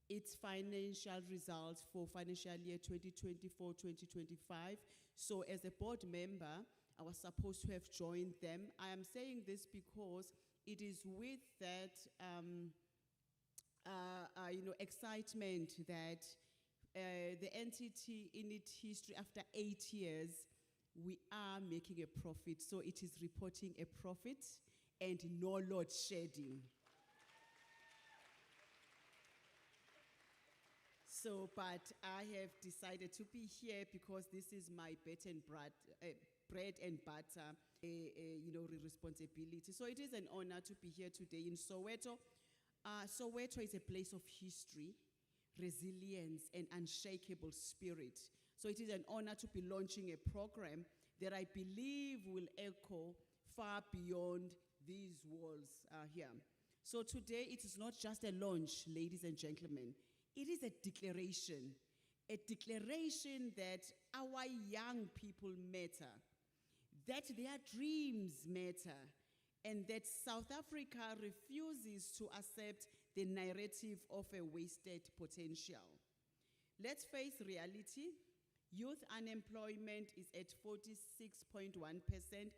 Speaker 9: its financial results for financial year 2024-2025. So as a board member, I was supposed to have joined them. I am saying this because it is with that excitement that the entity in its history after 8 years, we are making a profit. So it is reporting a profit and no load shedding. So, but I have decided to be here because this is my bread and butter, responsibility. So it is an honor to be here today in Soweto. Soweto is a place of history, resilience, and unshakable spirit. So it is an honor to be launching a program that I believe will echo far beyond these walls here. So today it is not just a launch, ladies and gentlemen. It is a declaration that our young people matter, that their dreams matter, and that South Africa refuses to accept the narrative of a wasted potential. Let's face reality. Youth unemployment is at 46.1%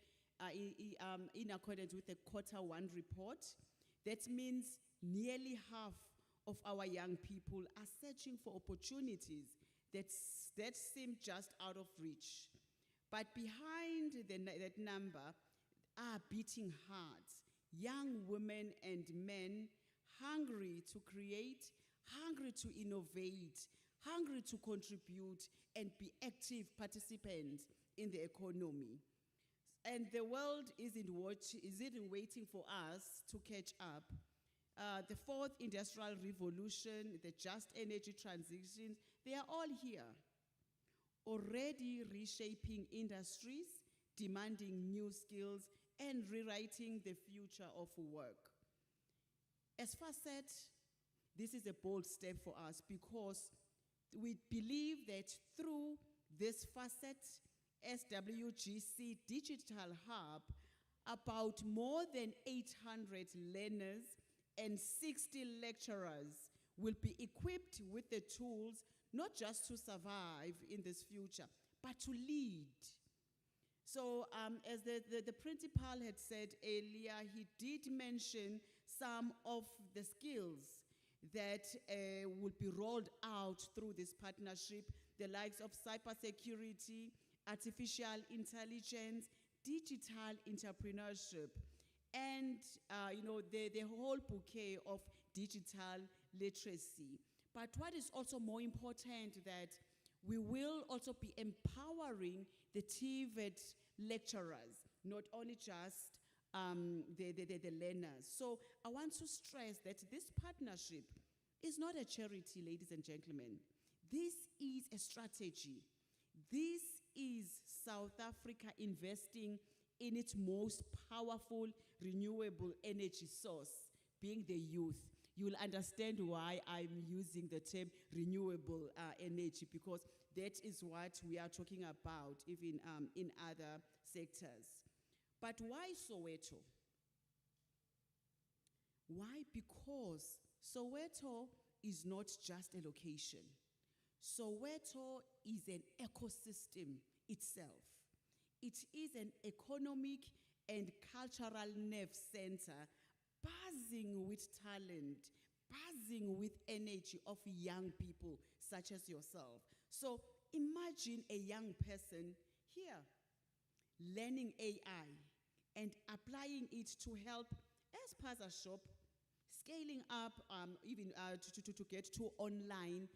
Speaker 9: in accordance with the Q1 report. That means nearly half of our young people are searching for opportunities that seem just out of reach. But behind that number are beating hearts, young women and men hungry to create, hungry to innovate, hungry to contribute and be active participants in the economy. And the world isn't waiting for us to catch up. The fourth industrial revolution, the just energy transition, they are all here, already reshaping industries, demanding new skills, and rewriting the future of work. As Fasset, this is a bold step for us because we believe that through this Fasset-Swgc digital hub, about more than 800 learners and 60 lecturers will be equipped with the tools not just to survive in this future, but to lead. So as the principal had said earlier, he did mention some of the skills that will be rolled out through this partnership, the likes of cybersecurity, artificial intelligence, digital entrepreneurship, and the whole bouquet of digital literacy. But what is also more important that we will also be empowering the TVET lecturers, not only just the learners. So I want to stress that this partnership is not a charity, ladies and gentlemen. This is a strategy. This is South Africa investing in its most powerful renewable energy source, being the youth. You'll understand why I'm using the term renewable energy, because that is what we are talking about even in other sectors. But why Soweto? Why? Because Soweto is not just a location. Soweto is an ecosystem itself. It is an economic and cultural nerve center buzzing with talent, buzzing with energy of young people such as yourself. So imagine a young person here learning AI and applying it to help as Paza Shop, scaling up even to get to online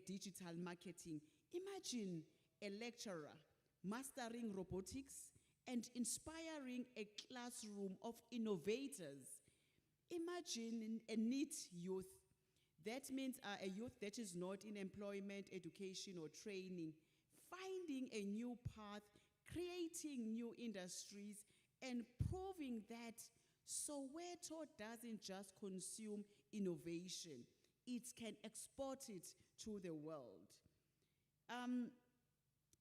Speaker 9: digital marketing. Imagine a lecturer mastering robotics and inspiring a classroom of innovators. Imagine a neat youth. That means a youth that is not in employment, education, or training, finding a new path, creating new industries, and proving that Soweto doesn't just consume innovation, it can export it to the world.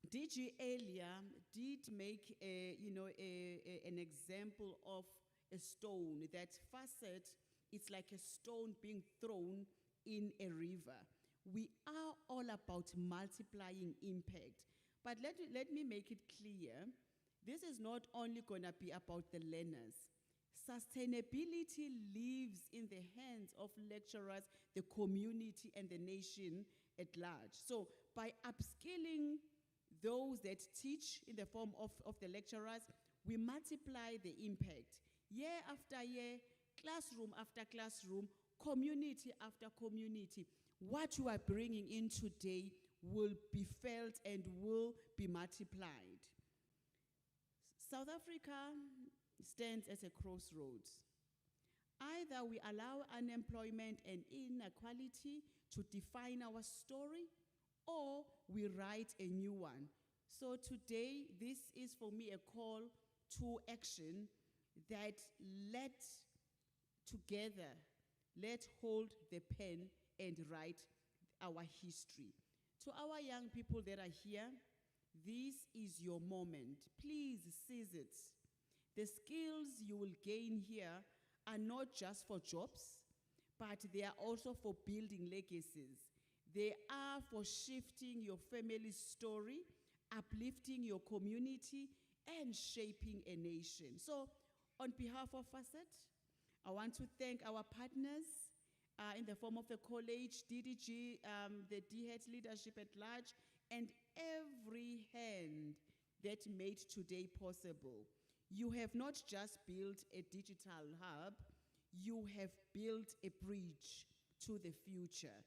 Speaker 9: DG earlier did make an example of a stone, that Fasset, it's like a stone being thrown in a river. We are all about multiplying impact. But let me make it clear, this is not only going to be about the learners. Sustainability lives in the hands of lecturers, the community, and the nation at large. So by upskilling those that teach in the form of the lecturers, we multiply the impact. Year after year, classroom after classroom, community after community. What you are bringing in today will be felt and will be multiplied. South Africa stands at a crossroads. Either we allow unemployment and inequality to define our story, or we write a new one. So today, this is for me a call to action that let's hold the pen and write our history. To our young people that are here, this is your moment. Please seize it. The skills you will gain here are not just for jobs, but they are also for building legacies. They are for shifting your family's story, uplifting your community, and shaping a nation. So, on behalf of Fasset, I want to thank our partners in the form of the college, DDG, the DHET leadership at large, and every hand that made today possible. You have not just built a digital hub, you have built a bridge to the future.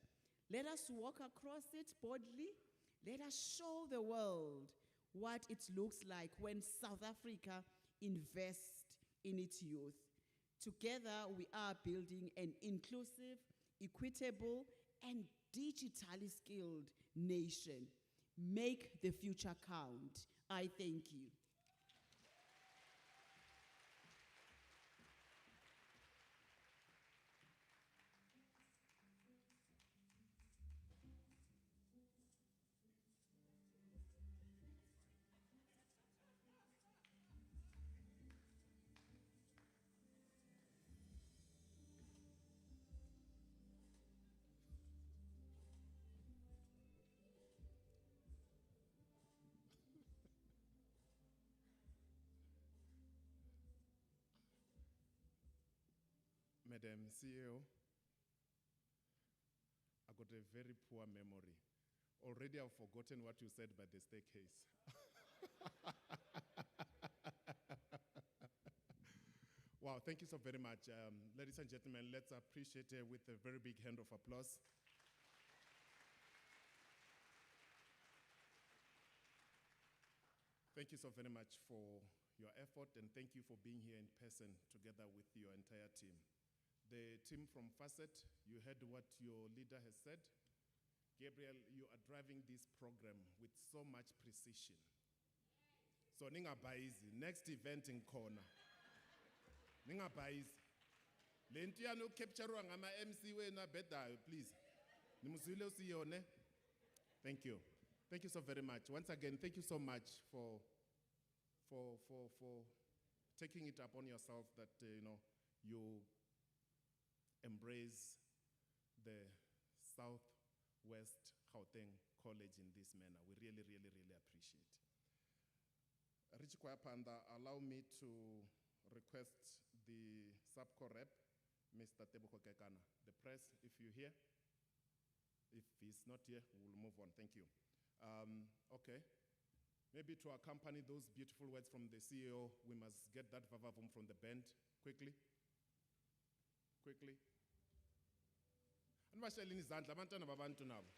Speaker 9: Let us walk across it boldly. Let us show the world what it looks like when South Africa invests in its youth. Together, we are building an inclusive, equitable, and digitally skilled nation. Make the future count. I thank you.
Speaker 7: Madam CEO, I got a very poor memory. Already I've forgotten what you said by the staircase. Wow, thank you so very much. Ladies and gentlemen, let's appreciate her with a very big hand of applause. Thank you so very much for your effort, and thank you for being here in person together with your entire team. The team from Fasset, you heard what your leader has said. Gabriel, you are driving this program with so much precision. So ningabhayisi, next event in corner. Ningabhayisi. Le nto yana ukapturewa ngama-MC wena bedayo, please. Nimuzwile usiyone. Thank you. Thank you so very much. Once again, thank you so much for taking it upon yourself that you embrace the Southwest Gauteng College in this manner. We really, really, really appreciate. Rich Kwapanda, allow me to request the subco rep, Mr. Tebogo Kekana. The press, if you're here. If he's not here, we'll move on. Thank you. Okay. Maybe to accompany those beautiful words from the CEO, we must get that vavavoom from the band quickly. quickly. Anibasheleni izandla abantwana babantu nabo.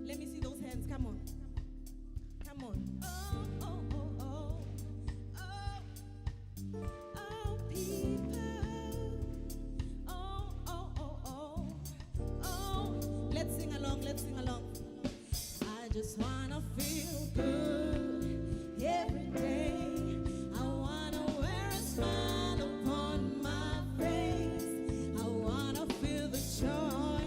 Speaker 10: Let me see those hands. Come on. Come on. Oh, oh, oh, oh. Oh, oh, people. Oh, oh, oh, oh. Oh, let's sing along. Let's sing along. I just wanna feel good every day. I wanna wear a smile upon my face. I wanna feel the joy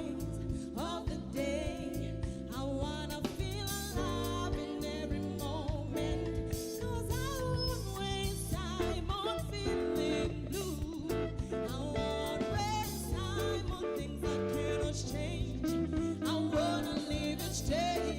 Speaker 10: of the day. I wanna feel alive in every moment. 'Cause I won't waste time on feeling blue. I won't waste time on things I cannot change. I wanna live each day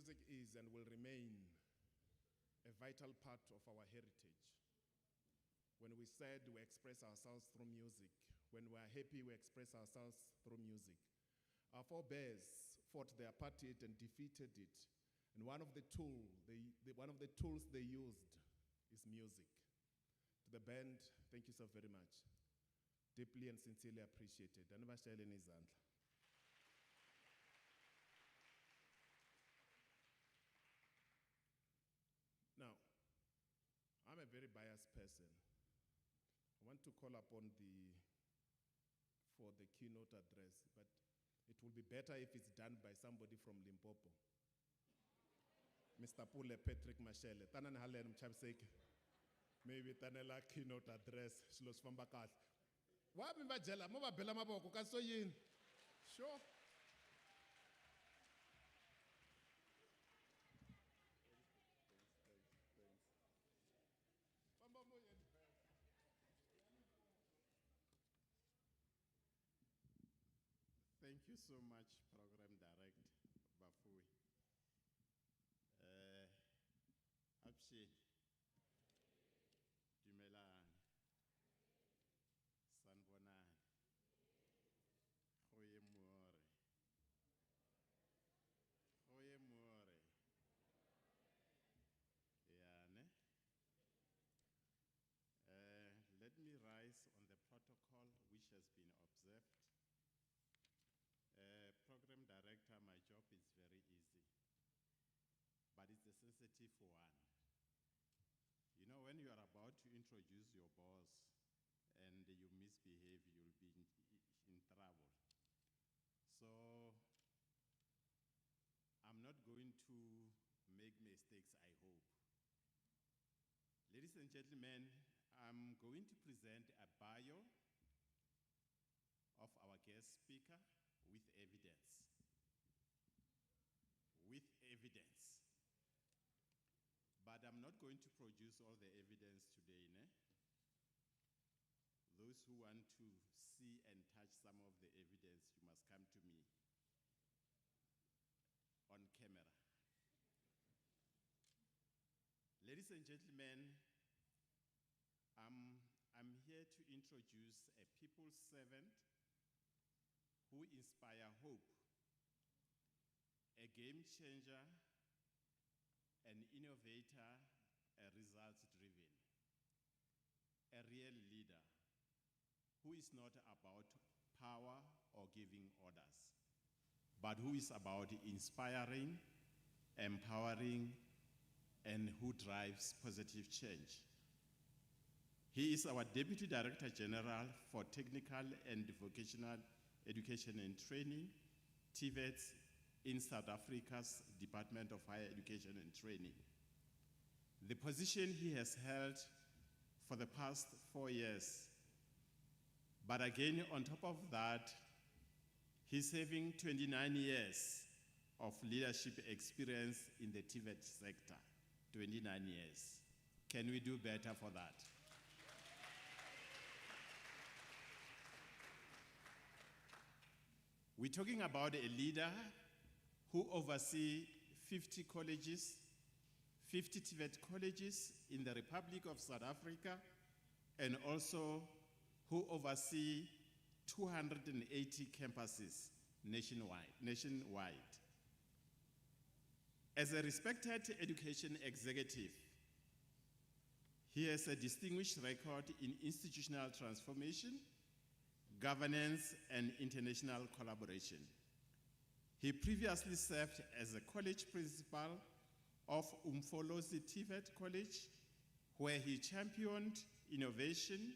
Speaker 7: Music is and will remain a vital part of our heritage. When we're sad, we express ourselves through music. When we are happy, we express ourselves through music. Our forebears fought the apartheid and defeated it. And one of the tools they used is music. To the band, thank you so very much. Deeply and sincerely appreciated. Now, I'm a very biased person. I want to call upon for the keynote address, but it will be better if it's done by somebody from Limpopo. Mr. Pule Patrick Mashele. Tanan halen mchabseke. Maybe tanela keynote address. Shlos fambakal. Wa mi bajela mo ba bela maboko ka so yin. Sure.
Speaker 11: Thank you so much, Program Director Bafui. Abshid, Dumelan, Sanbonan, Hoye More, Yane. Let me rise on the protocol which has been observed. Program Director, my job is very easy, but it's a sensitive one. You know, when you are about to introduce your boss and you misbehave, you'll be in trouble. So I'm not going to make mistakes, I hope. Ladies and gentlemen, I'm going to present a bio of our guest speaker with evidence. With evidence. But I'm not going to produce all the evidence today, ne? Those who want to see and touch some of the evidence, you must come to me on camera. Ladies and gentlemen, I'm here to introduce a people's servant who inspire hope, a game changer, an innovator, a results-driven, a real leader who is not about power or giving orders, but who is about inspiring, empowering, and who drives positive change. He is our Deputy Director General for Technical and Vocational Education and Training, TVETs, in South Africa's Department of Higher Education and Training. The position he has held for the past 4 years. But again, on top of that, he's having 29 years of leadership experience in the TVET sector. 29 years. Can we do better for that? We're talking about a leader who oversees 50 colleges, 50 TVET colleges in the Republic of South Africa, and also who oversees 280 campuses nationwide. As a respected education executive, he has a distinguished record in institutional transformation, governance, and international collaboration. He previously served as a college principal of Umfolozi TVET College, where he championed innovation,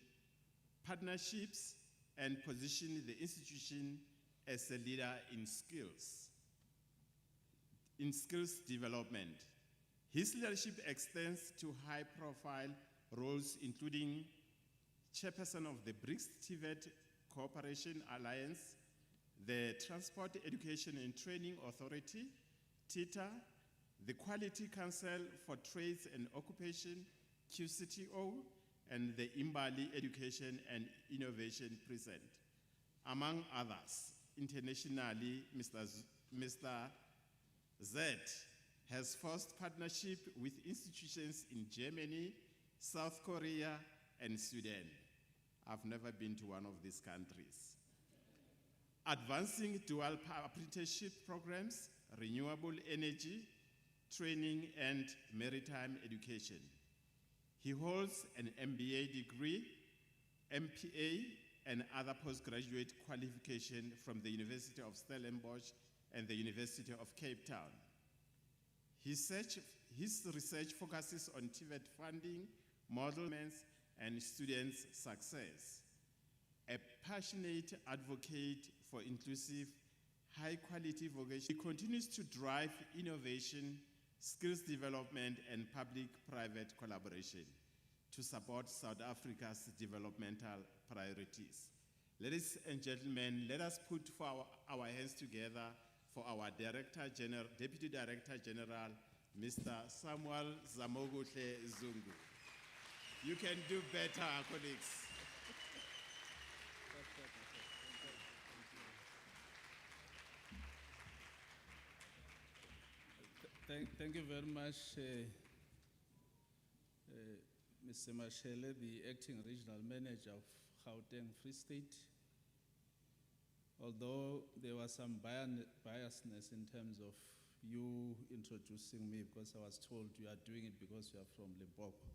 Speaker 11: partnerships, and positioned the institution as a leader in skills development. His leadership extends to high-profile roles, including chairperson of the BRICS TVET Cooperation Alliance, the Transport Education and Training Authority, TITA, the Quality Council for Trades and Occupation, QCTO, and the Imbali Education and Innovation Present. Among others, internationally, Mr. Z has forced partnership with institutions in Germany, South Korea, and Sweden. I've never been to one of these countries. Advancing dual apprenticeship programs, renewable energy, training, and maritime education. He holds an MBA degree, MPA, and other postgraduate qualification from the University of Stellenbosch and the University of Cape Town. His research focuses on TVET funding, modelments, and students' success. A passionate advocate for inclusive, high-quality vocation, he continues to drive innovation, skills development, and public-private collaboration to support South Africa's developmental priorities. Ladies and gentlemen, let us put our hands together for our Deputy Director General, Mr. Samuel Zamoguhle Zungu. You can do better, colleagues.
Speaker 6: Thank you very much, Mr. Mashele, the Acting Regional Manager of Gauteng Free State. Although there was some biasness in terms of you introducing me, because I was told you are doing it because you are from Limpopo,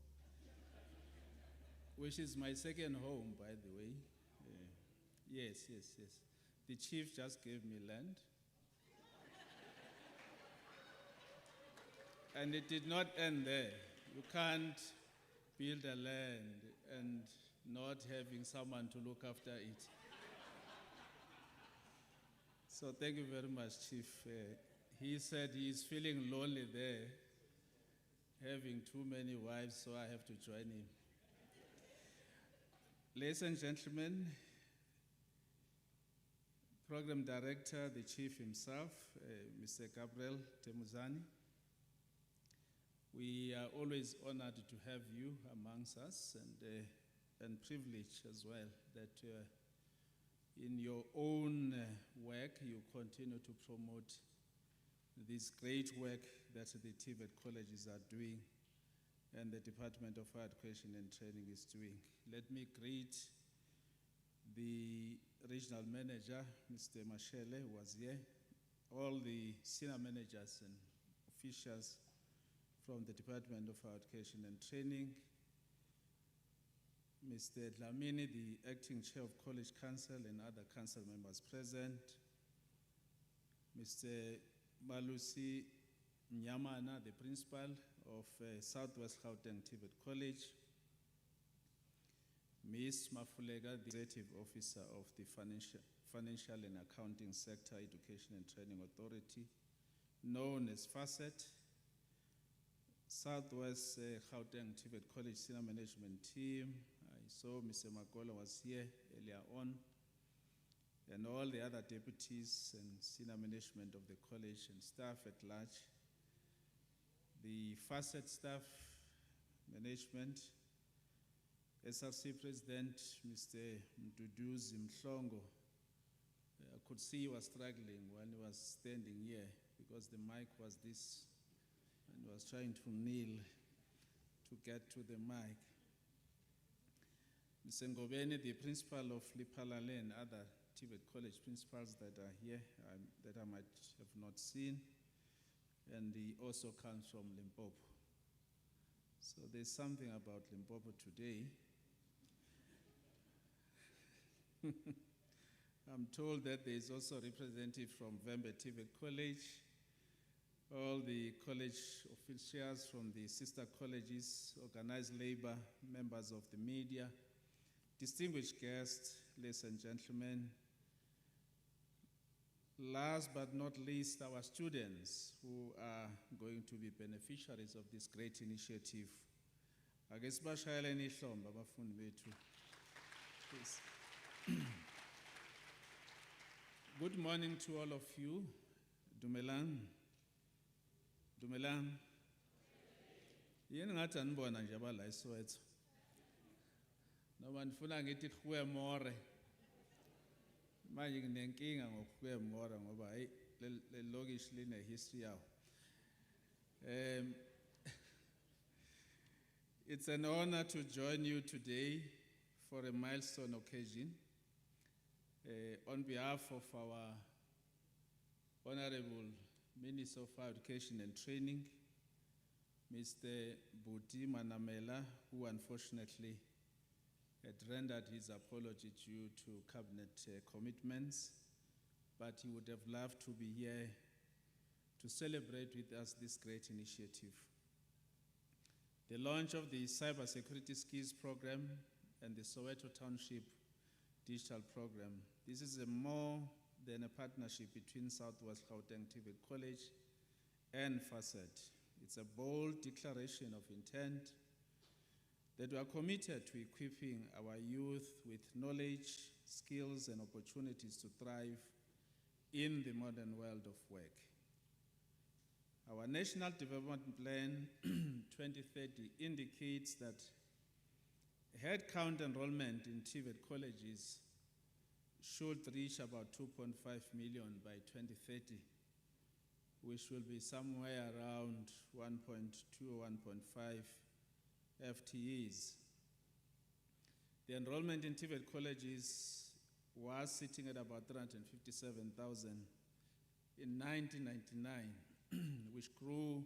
Speaker 6: which is my second home, by the way. Yes. The chief just gave me land. And it did not end there. You can't build a land and not having someone to look after it. So thank you very much, Chief. He said he is feeling lonely there, having too many wives, so I have to join him. Ladies and gentlemen, Program Director, the Chief himself, Mr. Gabriel Temuzani. We are always honored to have you amongst us, and privileged as well that in your own work you continue to promote this great work that the TVET colleges are doing and the Department of Higher Education and Training is doing. Let me greet the Regional Manager, Mr. Mashele, who was here, all the senior managers and officials from the Department of Higher Education and Training, Mr. Dlamini, the Acting Chair of College Council and other council members present, Mr. Malusi Mnyamana, the Principal of Southwest Gauteng TVET College, Ms. Mafulega, the Executive Officer of the Financial and Accounting Sector Education and Training Authority, known as Fasset, Southwest Gauteng TVET College Senior Management Team. I saw Mr. Magola was here earlier on, and all the other deputies and senior management of the college and staff at large, the Fasset staff management, SRC President Mr. Mduduzi Mhlongo. I could see he was struggling when he was standing here because the mic was this, and was trying to kneel to get to the mic. Mr. Ngobeni, the principal of Lipalale and other TVET college principals that are here, that I might have not seen, and he also comes from Limpopo. So there's something about Limpopo today. I'm told that there is also a representative from Vembe TVET College, all the college officials from the sister colleges, organized labor, members of the media, distinguished guests, ladies and gentlemen. Last but not least, our students who are going to be beneficiaries of this great initiative. Please. Good morning to all of you. Dumelang. Dumelang. Yini ngathi anibona nje abala eSoweto. Noma nifuna ngithi kuwe more. Manje nginenkinga ngokuwe more ngoba hey le lokish line history yawo. Um, it's an honor to join you today for a milestone occasion. On behalf of our Honorable Minister of Higher Education and Training, Mr. Buti Manamela, who unfortunately had rendered his apology due to cabinet commitments, but he would have loved to be here to celebrate with us this great initiative. The launch of the Cybersecurity Skills Program and the Soweto Township Digital Program. This is more than a partnership between Southwest Gauteng TVET College and Fasset. It's a bold declaration of intent that we are committed to equipping our youth with knowledge, skills, and opportunities to thrive in the modern world of work. Our National Development Plan 2030 indicates that headcount enrollment in TVET colleges should reach about 2.5 million by 2030, which will be somewhere around 1.2 or 1.5 FTEs. The enrollment in TVET colleges was sitting at about 357,000 in 1999, which grew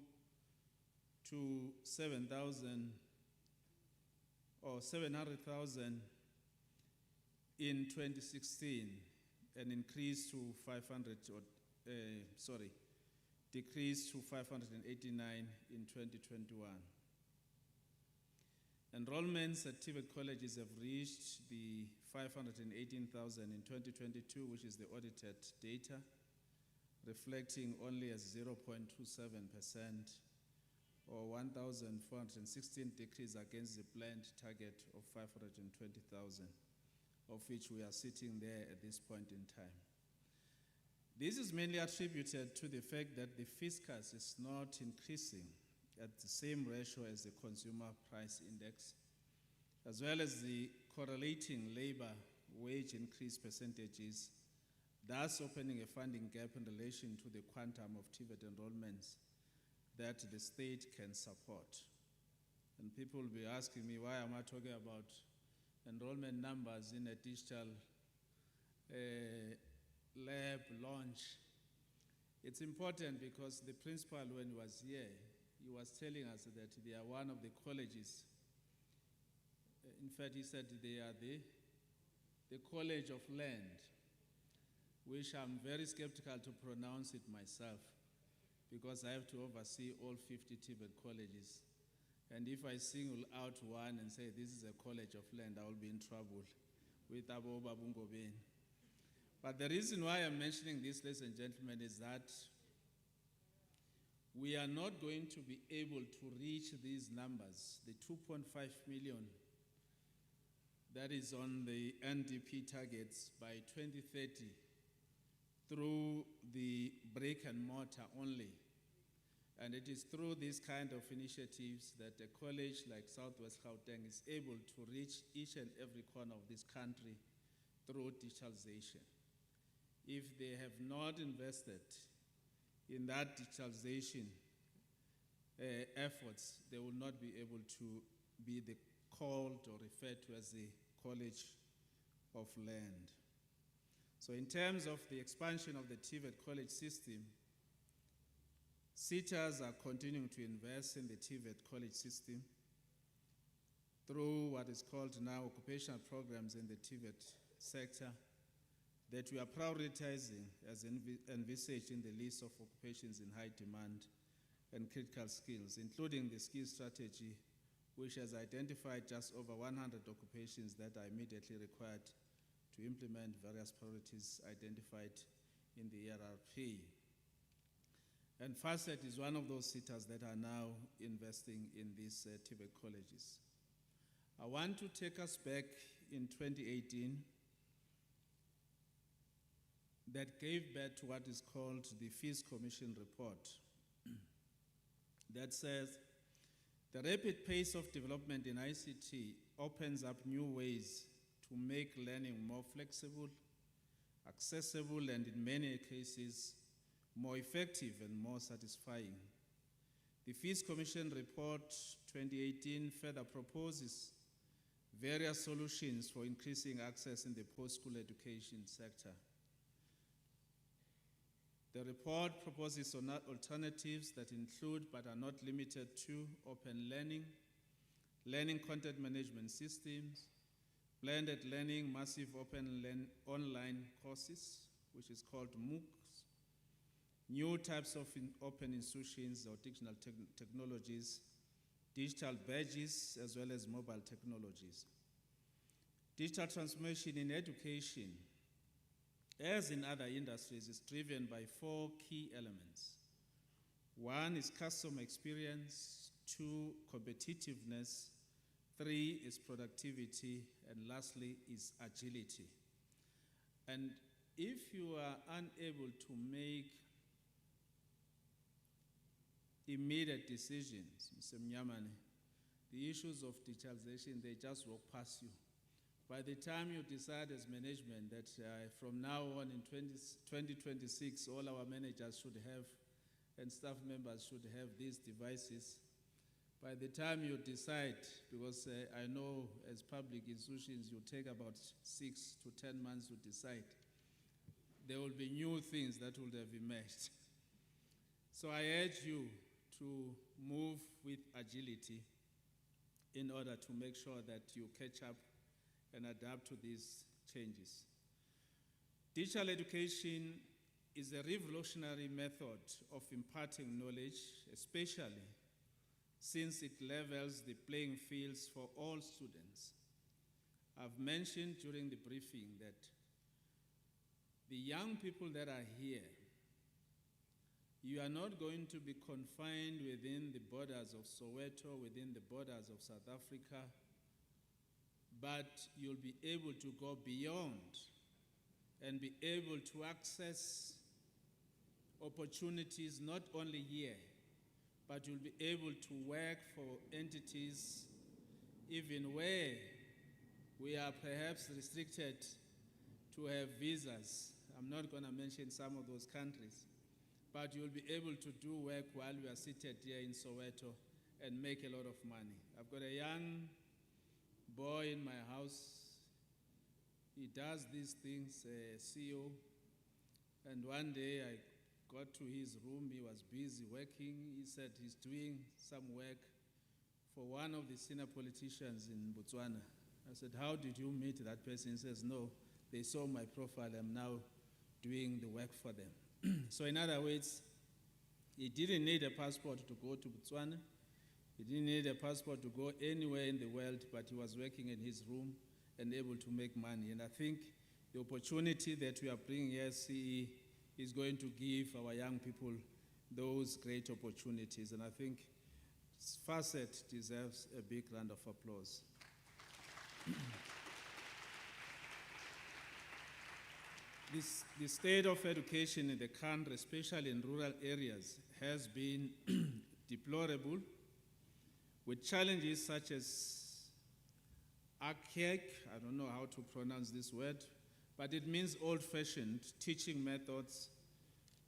Speaker 6: to 700,000 in 2016, and decreased to 589 in 2021. Enrollments at TVET colleges have reached the 518,000 in 2022, which is the audited data, reflecting only a 0.27% or 1,416 decrease against the planned target of 520,000, of which we are sitting there at this point in time. This is mainly attributed to the fact that the fiscus is not increasing at the same ratio as the consumer price index, as well as the correlating labor wage increase percentages, thus opening a funding gap in relation to the quantum of TVET enrollments that the state can support. And people will be asking me, why am I talking about enrollment numbers in a digital lab launch? It's important because the principal, when he was here, he was telling us that they are one of the colleges. In fact, he said they are the College of Land, which I'm very skeptical to pronounce it myself because I have to oversee all 50 TVET colleges. And if I single out one and say this is a College of Land, I will be in trouble with Abo Babungobeni. But the reason why I'm mentioning this, ladies and gentlemen, is that we are not going to be able to reach these numbers, the 2.5 million that is on the NDP targets by 2030 through the brick and mortar only. And it is through these kind of initiatives that a college like Southwest Gauteng is able to reach each and every corner of this country through digitalization. If they have not invested in that digitalization efforts, they will not be able to be called or referred to as the College of Land. So in terms of the expansion of the TVET college system, SETAs are continuing to invest in the TVET college system through what is called now occupational programs in the TVET sector that we are prioritizing as envisaged in the list of occupations in high demand and critical skills, including the skills strategy, which has identified just over 100 occupations that are immediately required to implement various priorities identified in the ERRP. And Fasset is one of those SETAs that are now investing in these TVET colleges. I want to take us back in 2018 that gave birth to what is called the Fees Commission report that says the rapid pace of development in ICT opens up new ways to make learning more flexible, accessible, and in many cases, more effective and more satisfying. The Fees Commission Report 2018 further proposes various solutions for increasing access in the post-school education sector. The report proposes alternatives that include but are not limited to open learning, learning content management systems, blended learning, massive online courses, which is called MOOCs, new types of open institutions or digital technologies, digital badges, as well as mobile technologies. Digital transformation in education, as in other industries, is driven by 4 key elements. 1 is customer experience, 2, competitiveness, 3 is productivity, and lastly is agility. And if you are unable to make immediate decisions, Mr. Mnyamane, the issues of digitalization, they just walk past you. By the time you decide as management that from now on in 2026, all our managers should have and staff members should have these devices, by the time you decide, because I know as public institutions you take about 6 to 10 months to decide, there will be new things that will have emerged. So I urge you to move with agility in order to make sure that you catch up and adapt to these changes. Digital education is a revolutionary method of imparting knowledge, especially since it levels the playing fields for all students. I've mentioned during the briefing that the young people that are here, you are not going to be confined within the borders of Soweto, within the borders of South Africa, but you'll be able to go beyond and be able to access opportunities not only here, but you'll be able to work for entities even where we are perhaps restricted to have visas. I'm not going to mention some of those countries, but you'll be able to do work while you are seated here in Soweto and make a lot of money. I've got a young boy in my house. He does these things, CEO, and one day I got to his room. He was busy working. He said he's doing some work for one of the senior politicians in Botswana. I said, how did you meet that person? He says, no, they saw my profile. I'm now doing the work for them. So in other words, he didn't need a passport to go to Botswana. He didn't need a passport to go anywhere in the world, but he was working in his room and able to make money. And I think the opportunity that we are bringing here, CE, is going to give our young people those great opportunities. And I think Fasset deserves a big round of applause. The state of education in the country, especially in rural areas, has been deplorable, with challenges such as archaic, I don't know how to pronounce this word, but it means old-fashioned teaching methods,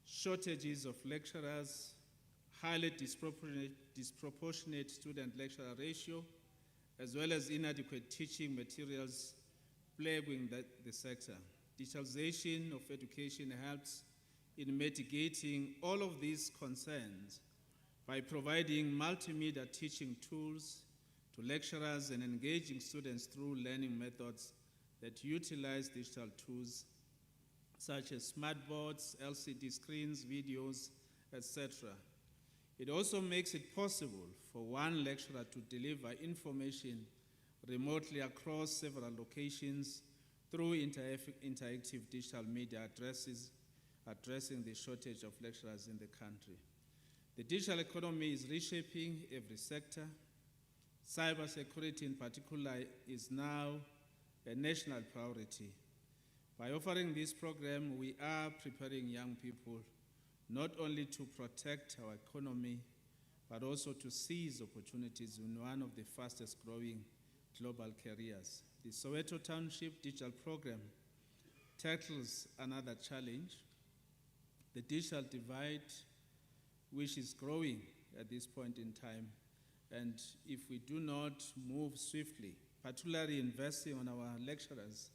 Speaker 6: shortages of lecturers, highly disproportionate student-lecturer ratio, as well as inadequate teaching materials plaguing the sector. Digitalization of education helps in mitigating all of these concerns by providing multimedia teaching tools to lecturers and engaging students through learning methods that utilize digital tools such as smart boards, LCD screens, videos, etc. It also makes it possible for one lecturer to deliver information remotely across several locations through interactive digital media addressing the shortage of lecturers in the country. The digital economy is reshaping every sector. Cybersecurity in particular is now a national priority. By offering this program, we are preparing young people not only to protect our economy, but also to seize opportunities in one of the fastest growing global careers. The Soweto Township Digital Program tackles another challenge, the digital divide, which is growing at this point in time. And if we do not move swiftly, particularly investing on our lecturers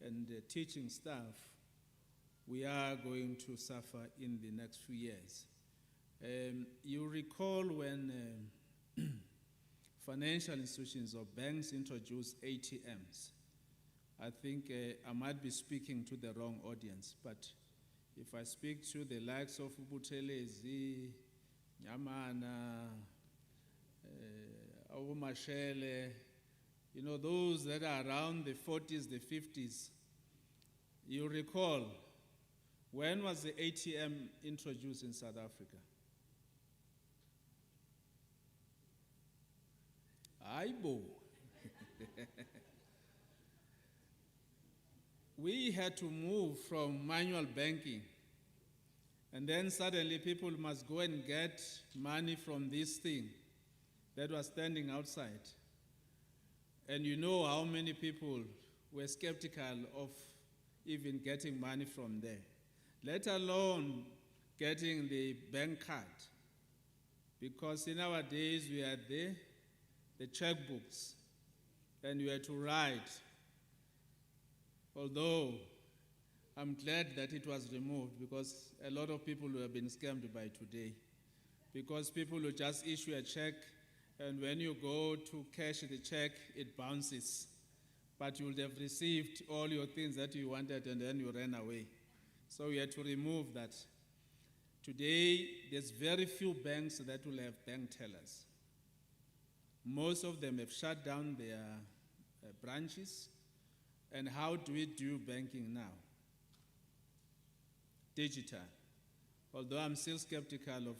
Speaker 6: and teaching staff, we are going to suffer in the next few years. You recall when financial institutions or banks introduced ATMs. I think I might be speaking to the wrong audience, but if I speak to the likes of Buthelezi, Nyamana, Mashele, you know, those that are around the 40s, the 50s, you recall, when was the ATM introduced in South Africa? Aibo. We had to move from manual banking, and then suddenly people must go and get money from this thing that was standing outside. And you know how many people were skeptical of even getting money from there, let alone getting the bank card. Because in our days we had the checkbooks, and you had to write. Although I'm glad that it was removed, because a lot of people have been scammed by today. Because people will just issue a check, and when you go to cash the check, it bounces. But you would have received all your things that you wanted, and then you ran away. So we had to remove that. Today, there's very few banks that will have bank tellers. Most of them have shut down their branches. And how do we do banking now? Digital. Although I'm still skeptical of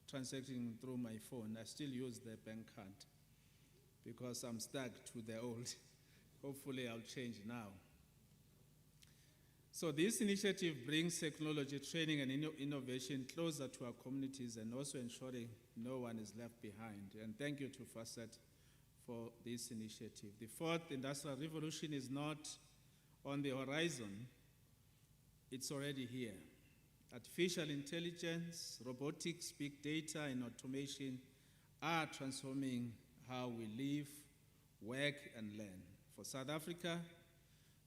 Speaker 6: transacting through my phone, I still use the bank card because I'm stuck to the old. Hopefully I'll change now. So this initiative brings technology training and innovation closer to our communities, and also ensuring no one is left behind. And thank you to Fasset for this initiative. The fourth industrial revolution is not on the horizon, it's already here. Artificial intelligence, robotics, big data, and automation are transforming how we live, work, and learn. For South Africa,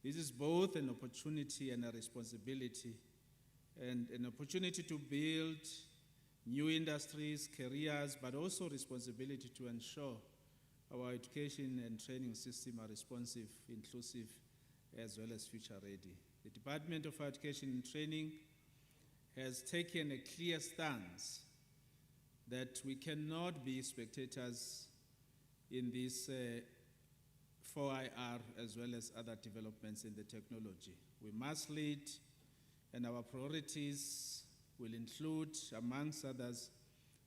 Speaker 6: this is both an opportunity and a responsibility, and an opportunity to build new industries, careers, but also responsibility to ensure our education and training system are responsive, inclusive, as well as future ready. The Department of Education and Training has taken a clear stance that we cannot be spectators in this 4IR as well as other developments in the technology. We must lead, and our priorities will include, amongst others,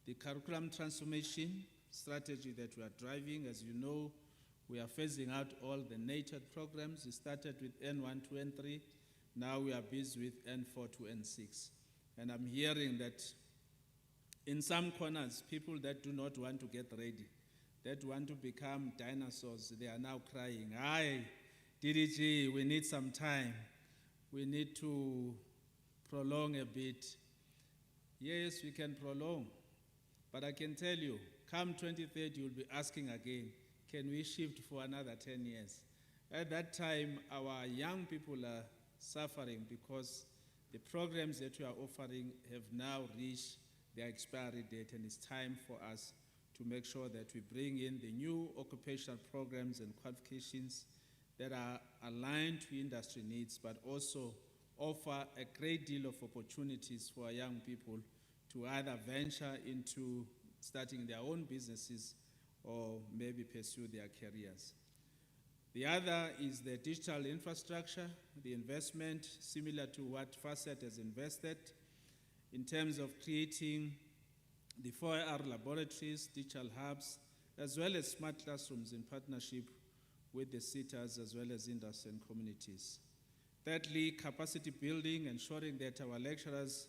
Speaker 6: the curriculum transformation strategy that we are driving. As you know, we are phasing out all the NATED programs. We started with N1 to N3. Now we are busy with N4 to N6. And I'm hearing that in some corners, people that do not want to get ready, that want to become dinosaurs, they are now crying, "Aye, DDG, we need some time. We need to prolong a bit." Yes, we can prolong. But I can tell you, come 2030, you'll be asking again, can we shift for another 10 years? At that time, our young people are suffering because the programs that we are offering have now reached their expiry date, and it's time for us to make sure that we bring in the new occupational programs and qualifications that are aligned to industry needs, but also offer a great deal of opportunities for our young people to either venture into starting their own businesses or maybe pursue their careers. The other is the digital infrastructure, the investment similar to what Fasset has invested in terms of creating the 4R laboratories, digital hubs, as well as smart classrooms in partnership with the SETAs as well as industry and communities. Thirdly, capacity building, ensuring that our lecturers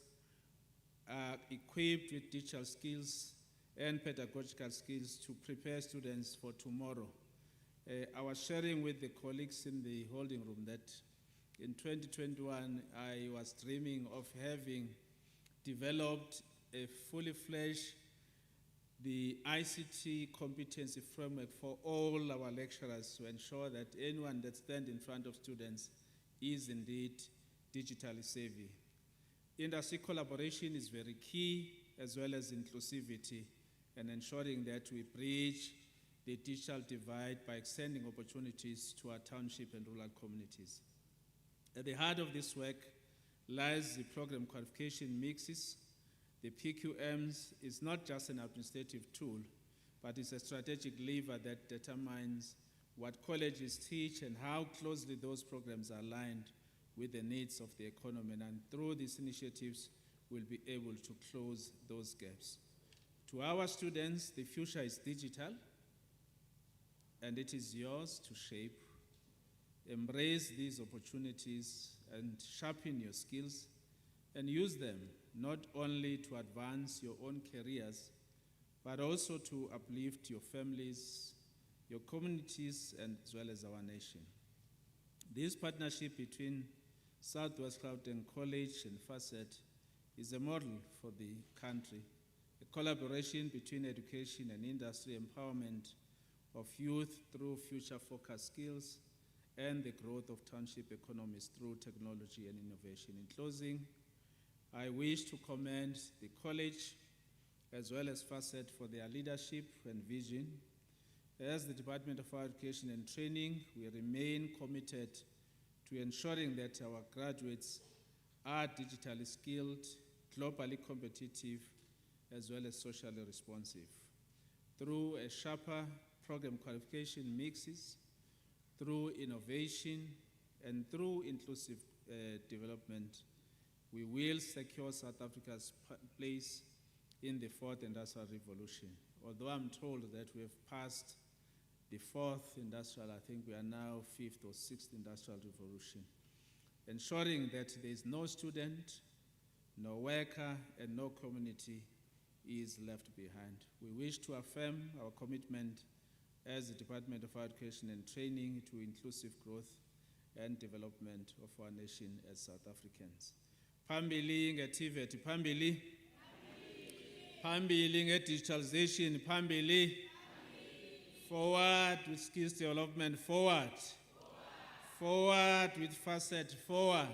Speaker 6: are equipped with digital skills and pedagogical skills to prepare students for tomorrow. I was sharing with the colleagues in the holding room that in 2021, I was dreaming of having developed a fully fledged the ICT competency framework for all our lecturers to ensure that anyone that stands in front of students is indeed digitally savvy. Industry collaboration is very key, as well as inclusivity, and ensuring that we bridge the digital divide by extending opportunities to our township and rural communities. At the heart of this work lies the program qualification mixes. The PQMs is not just an administrative tool, but it's a strategic lever that determines what colleges teach and how closely those programs are aligned with the needs of the economy. And through these initiatives, we'll be able to close those gaps. To our students, the future is digital, and it is yours to shape. Embrace these opportunities and sharpen your skills and use them not only to advance your own careers, but also to uplift your families, your communities, and as well as our nation. This partnership between Southwest Gauteng College and Fasset is a model for the country, a collaboration between education and industry, empowerment of youth through future-focused skills, and the growth of township economies through technology and innovation. In closing, I wish to commend the college as well as Fasset for their leadership and vision. As the Department of Education and Training, we remain committed to ensuring that our graduates are digitally skilled, globally competitive, as well as socially responsive. Through a sharper program qualification mixes, through innovation, and through inclusive development, we will secure South Africa's place in the fourth industrial revolution. Although I'm told that we have passed the fourth industrial, I think we are now fifth or sixth industrial revolution, ensuring that there is no student, no worker, and no community is left behind. We wish to affirm our commitment as the Department of Education and Training to inclusive growth and development of our nation as South Africans. Phambili nge-TVET, phambili. Phambili nge-digitalization, phambili. Forward with skills development, forward. Forward with Fasset, forward.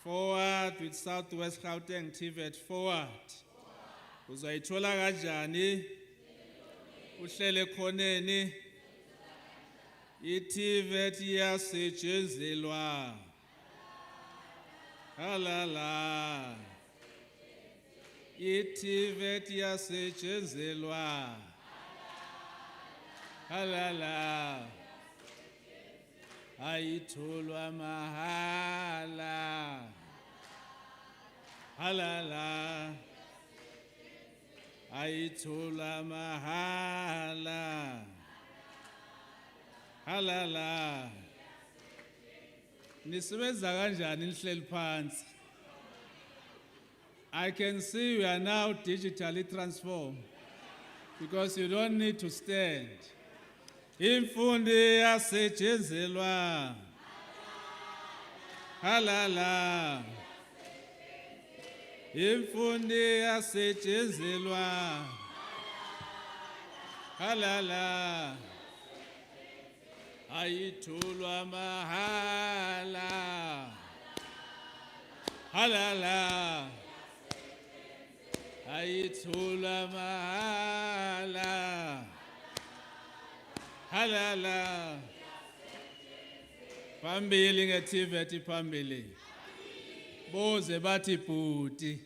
Speaker 6: Forward with Southwest Gauteng TVET, forward. Uzoyithola kanjani? Uhlele khoneni? I-TVET iyasetshenzelwa. Halala. I-TVET iyasetshenzelwa. Halala. Ayitholwa mahala. Halala. Ayitholwa mahala. Halala. Nisebenza kanjani nihleli phansi? I can see you are now digitally transformed because you don't need to stand. Imfundo iyasetshenzelwa. Halala. Imfundo iyasetshenzelwa. Halala. Ayitholwa mahala. Halala. Ayitholwa mahala. Halala. Phambili nge-TVET, phambili. Boze bathi bhuti.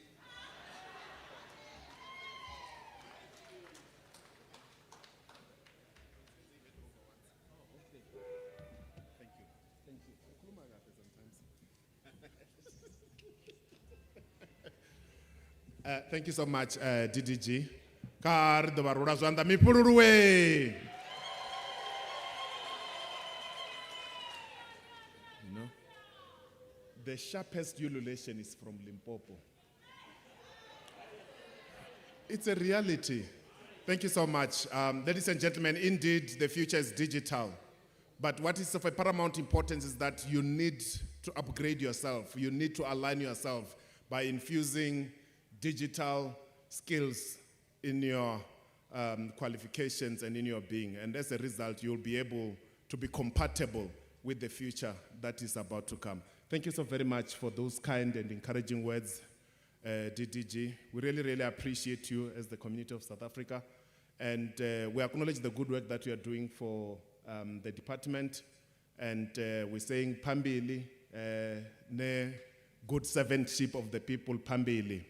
Speaker 7: Thank you so much, DDG. Kar do barura zwanda mipuluruwe. You know, the sharpest ululation is from Limpopo. It's a reality. Thank you so much. Ladies and gentlemen, indeed, the future is digital. But what is of a paramount importance is that you need to upgrade yourself. You need to align yourself by infusing digital skills in your qualifications and in your being. And as a result, you'll be able to be compatible with the future that is about to come. Thank you so very much for those kind and encouraging words, DDG. We really, really appreciate you as the community of South Africa. And we acknowledge the good work that you are doing for the department. And we're saying Pambili, ne good servantship of the people, Pambili.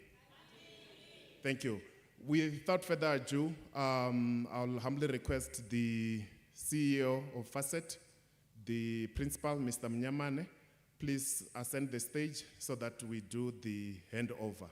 Speaker 7: Thank you. Without further ado, I'll humbly request the CEO of Fasset, the principal, Mr. Mnyamane, please ascend the stage so that we do the handover.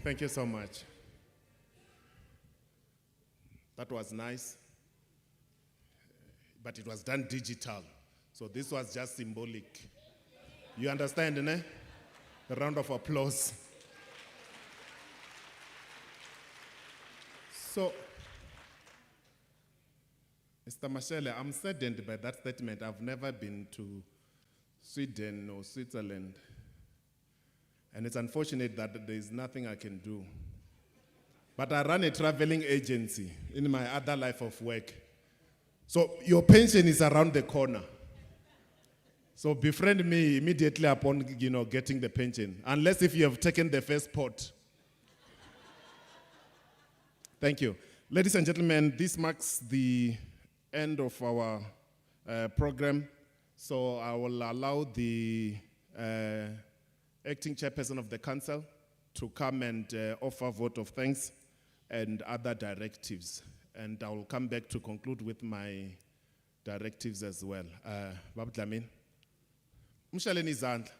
Speaker 7: Thank you so much. That was nice, but it was done digital. So this was just symbolic. You understand, ne? A round of applause. So, Mr. Mashele, I'm saddened by that statement. I've never been to Sweden or Switzerland. And it's unfortunate that there is nothing I can do. But I run a traveling agency in my other life of work. So your pension is around the corner. So befriend me immediately upon getting the pension, unless if you have taken the first pot. Thank you. Ladies and gentlemen, this marks the end of our program. So I will allow the acting chairperson of the council to come and offer a vote of thanks and other directives. And I will come back to conclude with my directives as well. Baba Dlamini. Mshaleni izandla.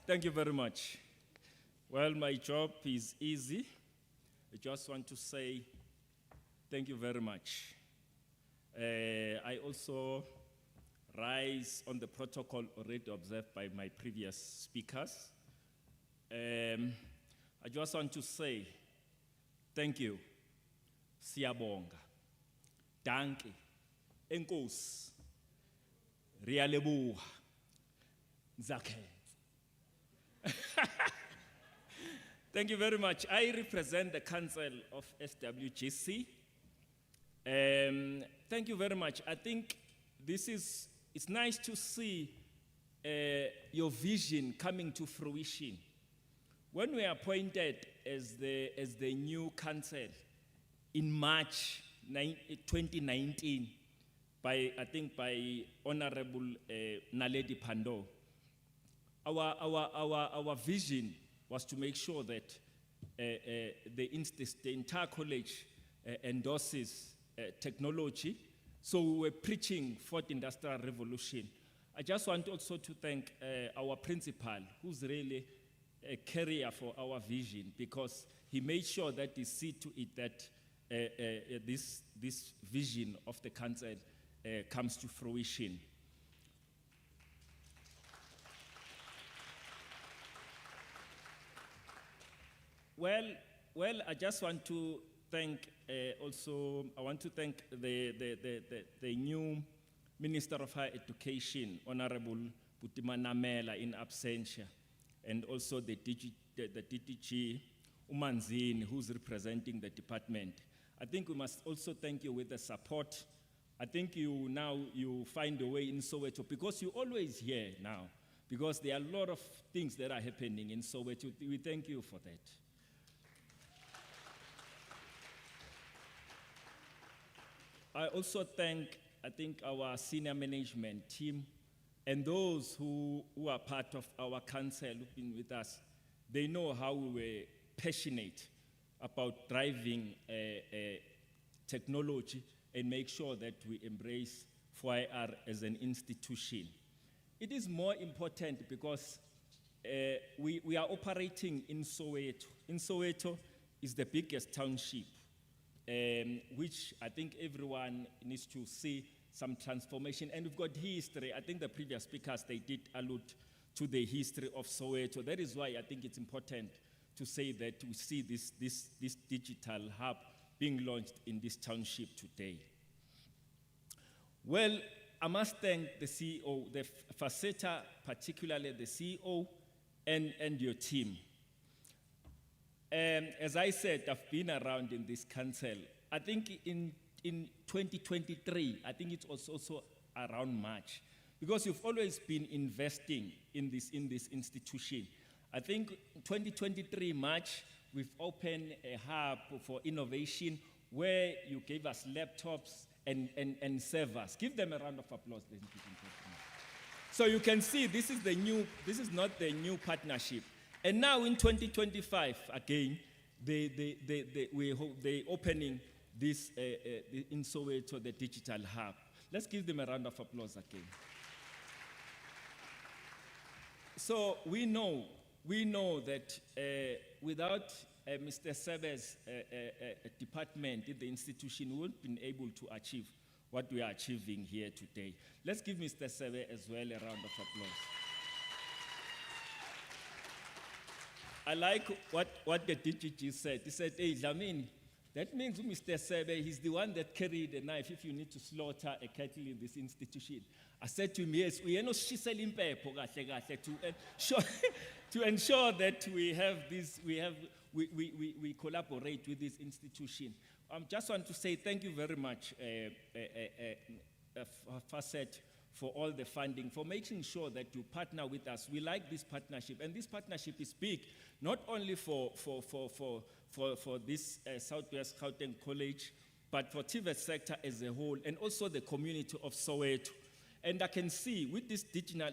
Speaker 12: Thank you very much. Well, my job is easy. I just want to say thank you very much. I also rise on the protocol already observed by my previous speakers. I just want to say thank you, Siyabonga, Danke, Enkosi, Riyalebuha, Zakhet. Thank you very much. I represent the Council of SWGC. Thank you very much. I think it's nice to see your vision coming to fruition. When we are appointed as the new council, in March 2019 by, I think, by Honorable Naledi Pandor. Our vision was to make sure that the entire college endorses technology. So we were preaching fourth industrial revolution. I just want also to thank our principal, who's really a carrier for our vision, because he made sure that he see to it that this vision of the council comes to fruition. Well, I just want to thank also, I want to thank the new Minister of Higher Education, Honorable Putima Namela in absentia, and also the DTG Umanzini, who's representing the department. I think we must also thank you with the support. I think you find a way in Soweto, because you always here now, because there are a lot of things that are happening in Soweto. We thank you for that. I also thank, I think, our senior management team and those who are part of our council who've been with us. They know how we were passionate about driving technology and make sure that we embrace 4IR as an institution. It is more important because we are operating in Soweto. In Soweto is the biggest township, which I think everyone needs to see some transformation. And we've got history. I think the previous speakers, they did allude to the history of Soweto. That is why I think it's important to say that we see this digital hub being launched in this township today. Well, I must thank the CEO, the Fasset, particularly the CEO and your team. As I said, I've been around in this council. I think in 2023, I think it was also around March, because you've always been investing in this institution. I think 2023 March, we've opened a hub for innovation where you gave us laptops and servers. Give them a round of applause, ladies and gentlemen. So you can see this is not the new partnership. And now in 2025, again, they're opening this in Soweto, the digital hub. Let's give them a round of applause again. So we know that without Mr. Sebe's department in the institution, we wouldn't been able to achieve what we are achieving here today. Let's give Mr. Sebe as well a round of applause. I like what the DGG said. He said, hey, Dlamini, that means Mr. Sebe, he's the one that carried the knife if you need to slaughter a cattle in this institution. I said to him, yes, we are not to ensure that we collaborate with this institution. I just want to say thank you very much, Fasset, for all the funding, for making sure that you partner with us. We like this partnership, and this partnership is big, not only for this Southwest Gauteng College, but for TVET sector as a whole, and also the community of Soweto. And I can see with this digital,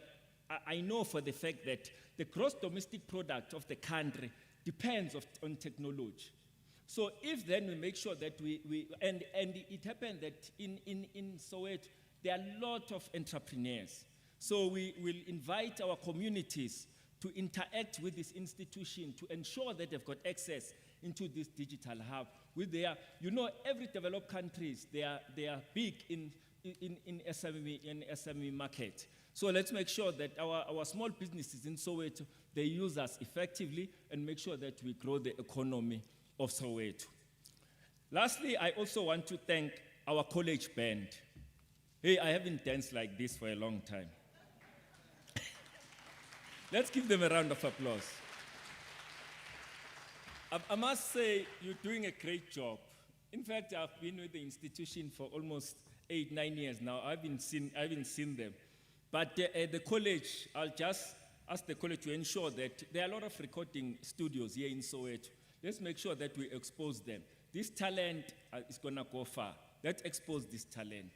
Speaker 12: I know for the fact that the gross domestic product of the country depends on technology. So if then we make sure that and it happened that in Soweto, there are a lot of entrepreneurs. So we will invite our communities to interact with this institution to ensure that they've got access into this digital hub. With their, every developed countries, they are big in SME market. So let's make sure that our small businesses in Soweto, they use us effectively and make sure that we grow the economy of Soweto. Lastly, I also want to thank our college band. Hey, I haven't danced like this for a long time. Let's give them a round of applause. I must say, you're doing a great job. In fact, I've been with the institution for almost 8-9 years now. I haven't seen them. But the college, I'll just ask the college to ensure that there are a lot of recording studios here in Soweto. Let's make sure that we expose them. this talent is gonna go far. Let's expose this talent.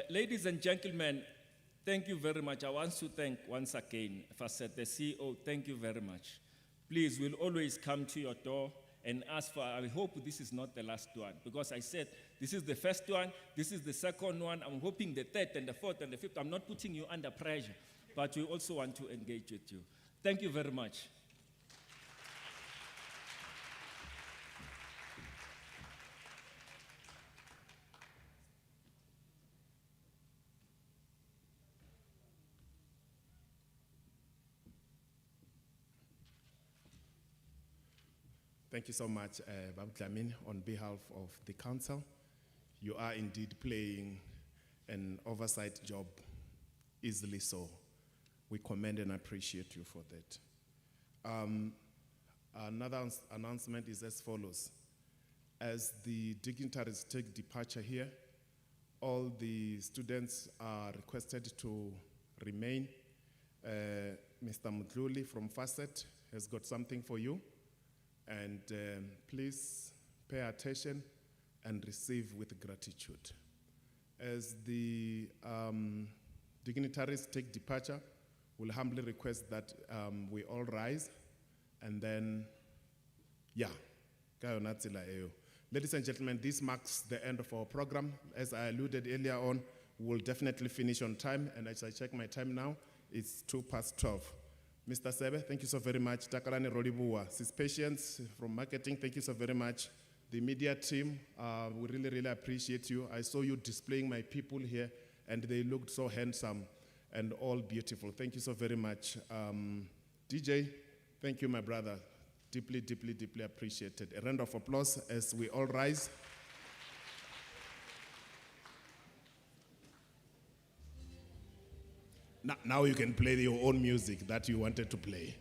Speaker 12: Ladies and gentlemen, thank you very much. I want to thank once again Fasset, the CEO, thank you very much. Please, we'll always come to your door and ask for, I hope this is not the last one, because I said, this is the first one, this is the second one, I'm hoping the third and the fourth and the fifth. I'm not putting you under pressure, but we also want to engage with you. Thank you very much.
Speaker 7: Thank you so much, Babu Dlamini, on behalf of the council. You are indeed playing an oversight job easily so. We commend and appreciate you for that. Another announcement is as follows. As the dignitaries take departure here, all the students are requested to remain. Mr. Mudluli from Fasset has got something for you. And please pay attention and receive with gratitude. As the dignitaries take departure, we'll humbly request that we all rise and then, ladies and gentlemen, this marks the end of our program. As I alluded earlier on, we'll definitely finish on time, and as I check my time now, it's 12:02. Mr. Sebe, thank you so very much. Takalani Rolibuwa, Sis Patience from marketing, thank you so very much. The media team, we really, really appreciate you. I saw you displaying my people here, and they looked so handsome and all beautiful. Thank you so very much. DJ, thank you, my brother. Deeply, deeply, deeply appreciated. A round of applause as we all rise. Now you can play your own music that you wanted to play.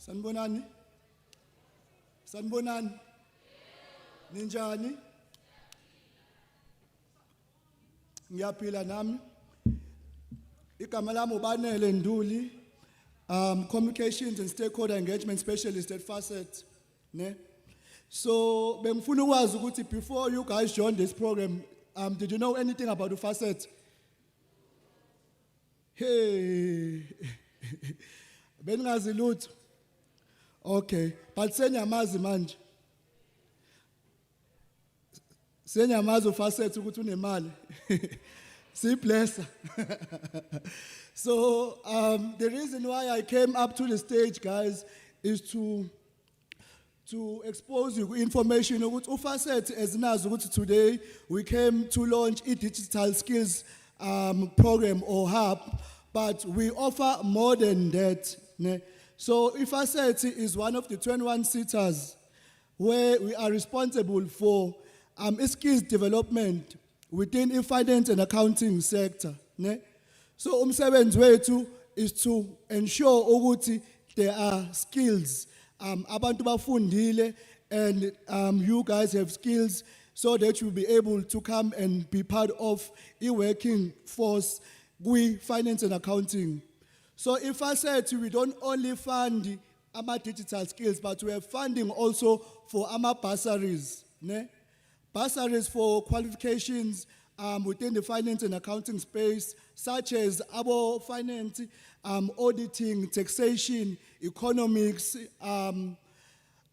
Speaker 13: Sanibonani? Sanibonani? Ninjani? Ngiyaphila nami. igama lami uBanele Nduli, communications and stakeholder engagement specialist at Fasset, ne? So, bengifuna ukwazi ukuthi before you guys joined this program, did you know anything about the Fasset? Hey, beningazi lutho. Okay, but senyamazi manje. Senyamazi uFasset ukuthi unemali. Siblessa. So the reason why I came up to the stage, guys, is to expose you information ukuthi uFasset ezinazi ukuthi today we came to launch a digital skills program or hub, but we offer more than that. Ne? So Fasset is one of the 21 seaters where we are responsible for skills development within the finance and accounting sector. Ne? So umsebenzi wethu is to ensure ukuthi there are skills abantu bafundile, and you guys have skills so that you'll be able to come and be part of a working force with finance and accounting. So if I said we don't only fund our digital skills, but we have funding also for our bursaries. Ne? Bursaries for qualifications within the finance and accounting space, such as our finance, auditing, taxation, economics,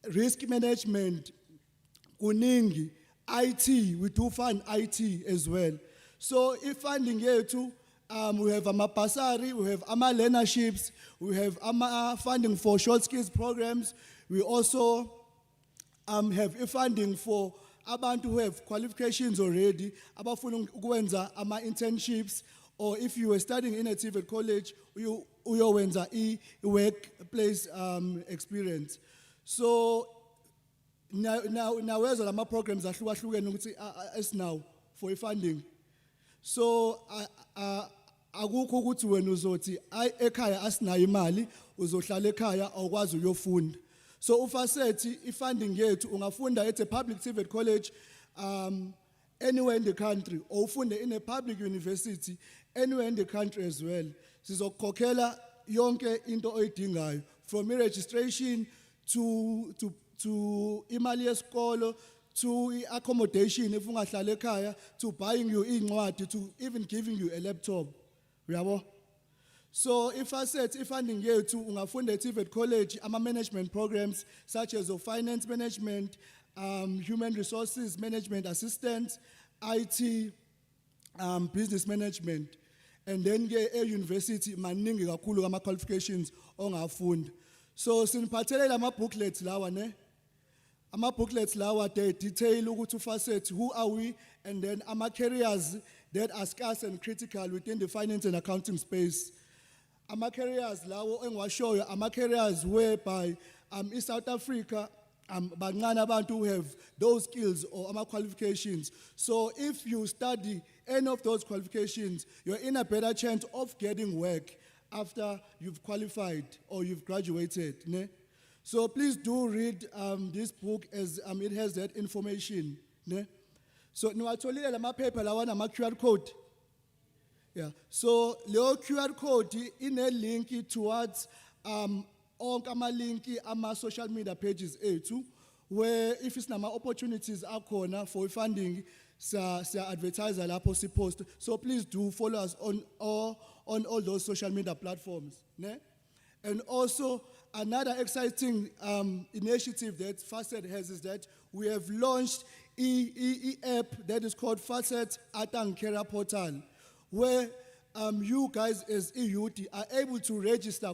Speaker 13: risk management, kuningi, IT, we do fund IT as well. So if funding here too, we have our bursary, we have our learnerships, we have our funding for short skills programs. We also have a funding for abantu who have qualifications already, abafuna ukwenza ama internships, or if you were studying in a TVET college, uyowenza workplace experience. So now where's all my programs ahlukahlukene ukuthi now for funding. So akukho ukuthi wena uzothi ekhaya asinayo imali uzohlala ekhaya awukwazi uyofunda. So uFasset ifunding yethu ungafunda at a public TVET college anywhere in the country, or ufunde in a public university anywhere in the country as well. Sizokhokhela yonke into oyidingayo, from registration to imali yesikolo, to accommodation if ungahlala ekhaya, to buying you incwadi, to even giving you a laptop. Uyabo? So if I said funding yethu ungafunda at TVET college ama management programs such as finance management, human resources management assistant, IT, business management, and then get a university maningi kakhulu ama qualifications ongafunda. So siniphathelele ama booklets lawa ne, ama booklets lawa they detail ukuthi uFasset who are we, and then ama careers that are scarce and critical within the finance and accounting space. Ama careers lawo engiwashoyo ama careers whereby in South Africa bancane abantu who have those skills or ama qualifications. So if you study any of those qualifications, you're in a better chance of getting work after you've qualified or you've graduated. Ne? So please do read this book as it has that information. Ne? So niwatholile lama paper lawana ama QR code. Yeah. So Leo QR code in a link towards onke ama-linki ama-social media pages ethu, where if it's nama opportunities akhona for funding, siya advertise lapho si post. So please do follow us on all those social media platforms. Ne? And also another exciting initiative that Fasset has is that we have launched an app that is called Fasset Atankera Portal, where you guys as a youth are able to register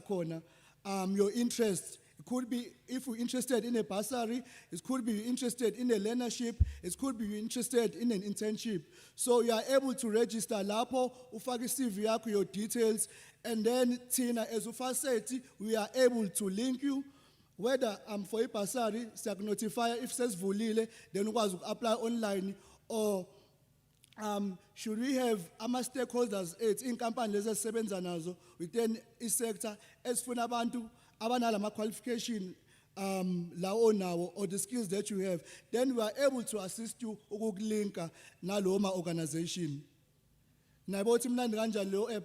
Speaker 13: your interest. It could be if you're interested in a bursary, it could be interested in a learnership, it could be interested in an internship. So you are able to register lapho, ufake CV yakho, your details, and then Tina as uFasset, we are able to link you. Whether for a bursary, siya notify if says vulile, then ukwazi apply online, or should we have ama stakeholders in company lezi esebenza nazo within sector esifuna abantu abanala ama qualification lawo nawo or the skills that you have, then we are able to assist you ukukulinka naloma organization. Nayibothi mnandi kanjani lo app?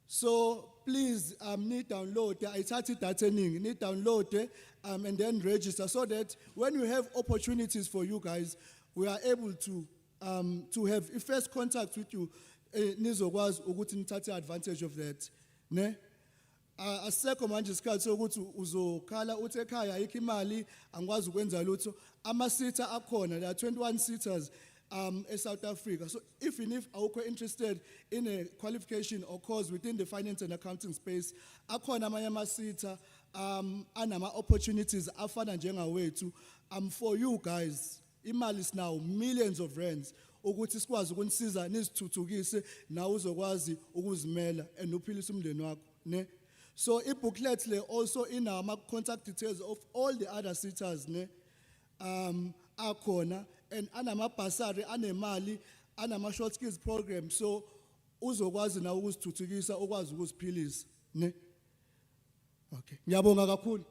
Speaker 13: So please need download the ayithathi data eningi, need download and then register so that when we have opportunities for you guys, we are able to have a first contact with you. Nizokwazi ukuthi nithathe advantage of that. Ne? Asekho manje isikhathi sokuthi uzokhala uthi ekhaya ayikho imali angikwazi ukwenza lutho. Ama-seater akhona, there are 21 seaters South Africa. So if awukho interested in a qualification or course within the finance and accounting space, akhona amanye ama-seater anama opportunities afana njengawethu for you guys. Imali is now millions of rands ukuthi sikwazi ukunisiza nizithuthukise nawe uzokwazi ukuzimela and uphilise umndeni wakho, ne? So i-booklet le also inama contact details of all the other seaters, ne? Akhona and anama basari anemali anama short skills program, so uzokwazi nawe ukuzithuthukisa ukwazi ukuziphilisa, ne? Okay, ngiyabonga kakhulu.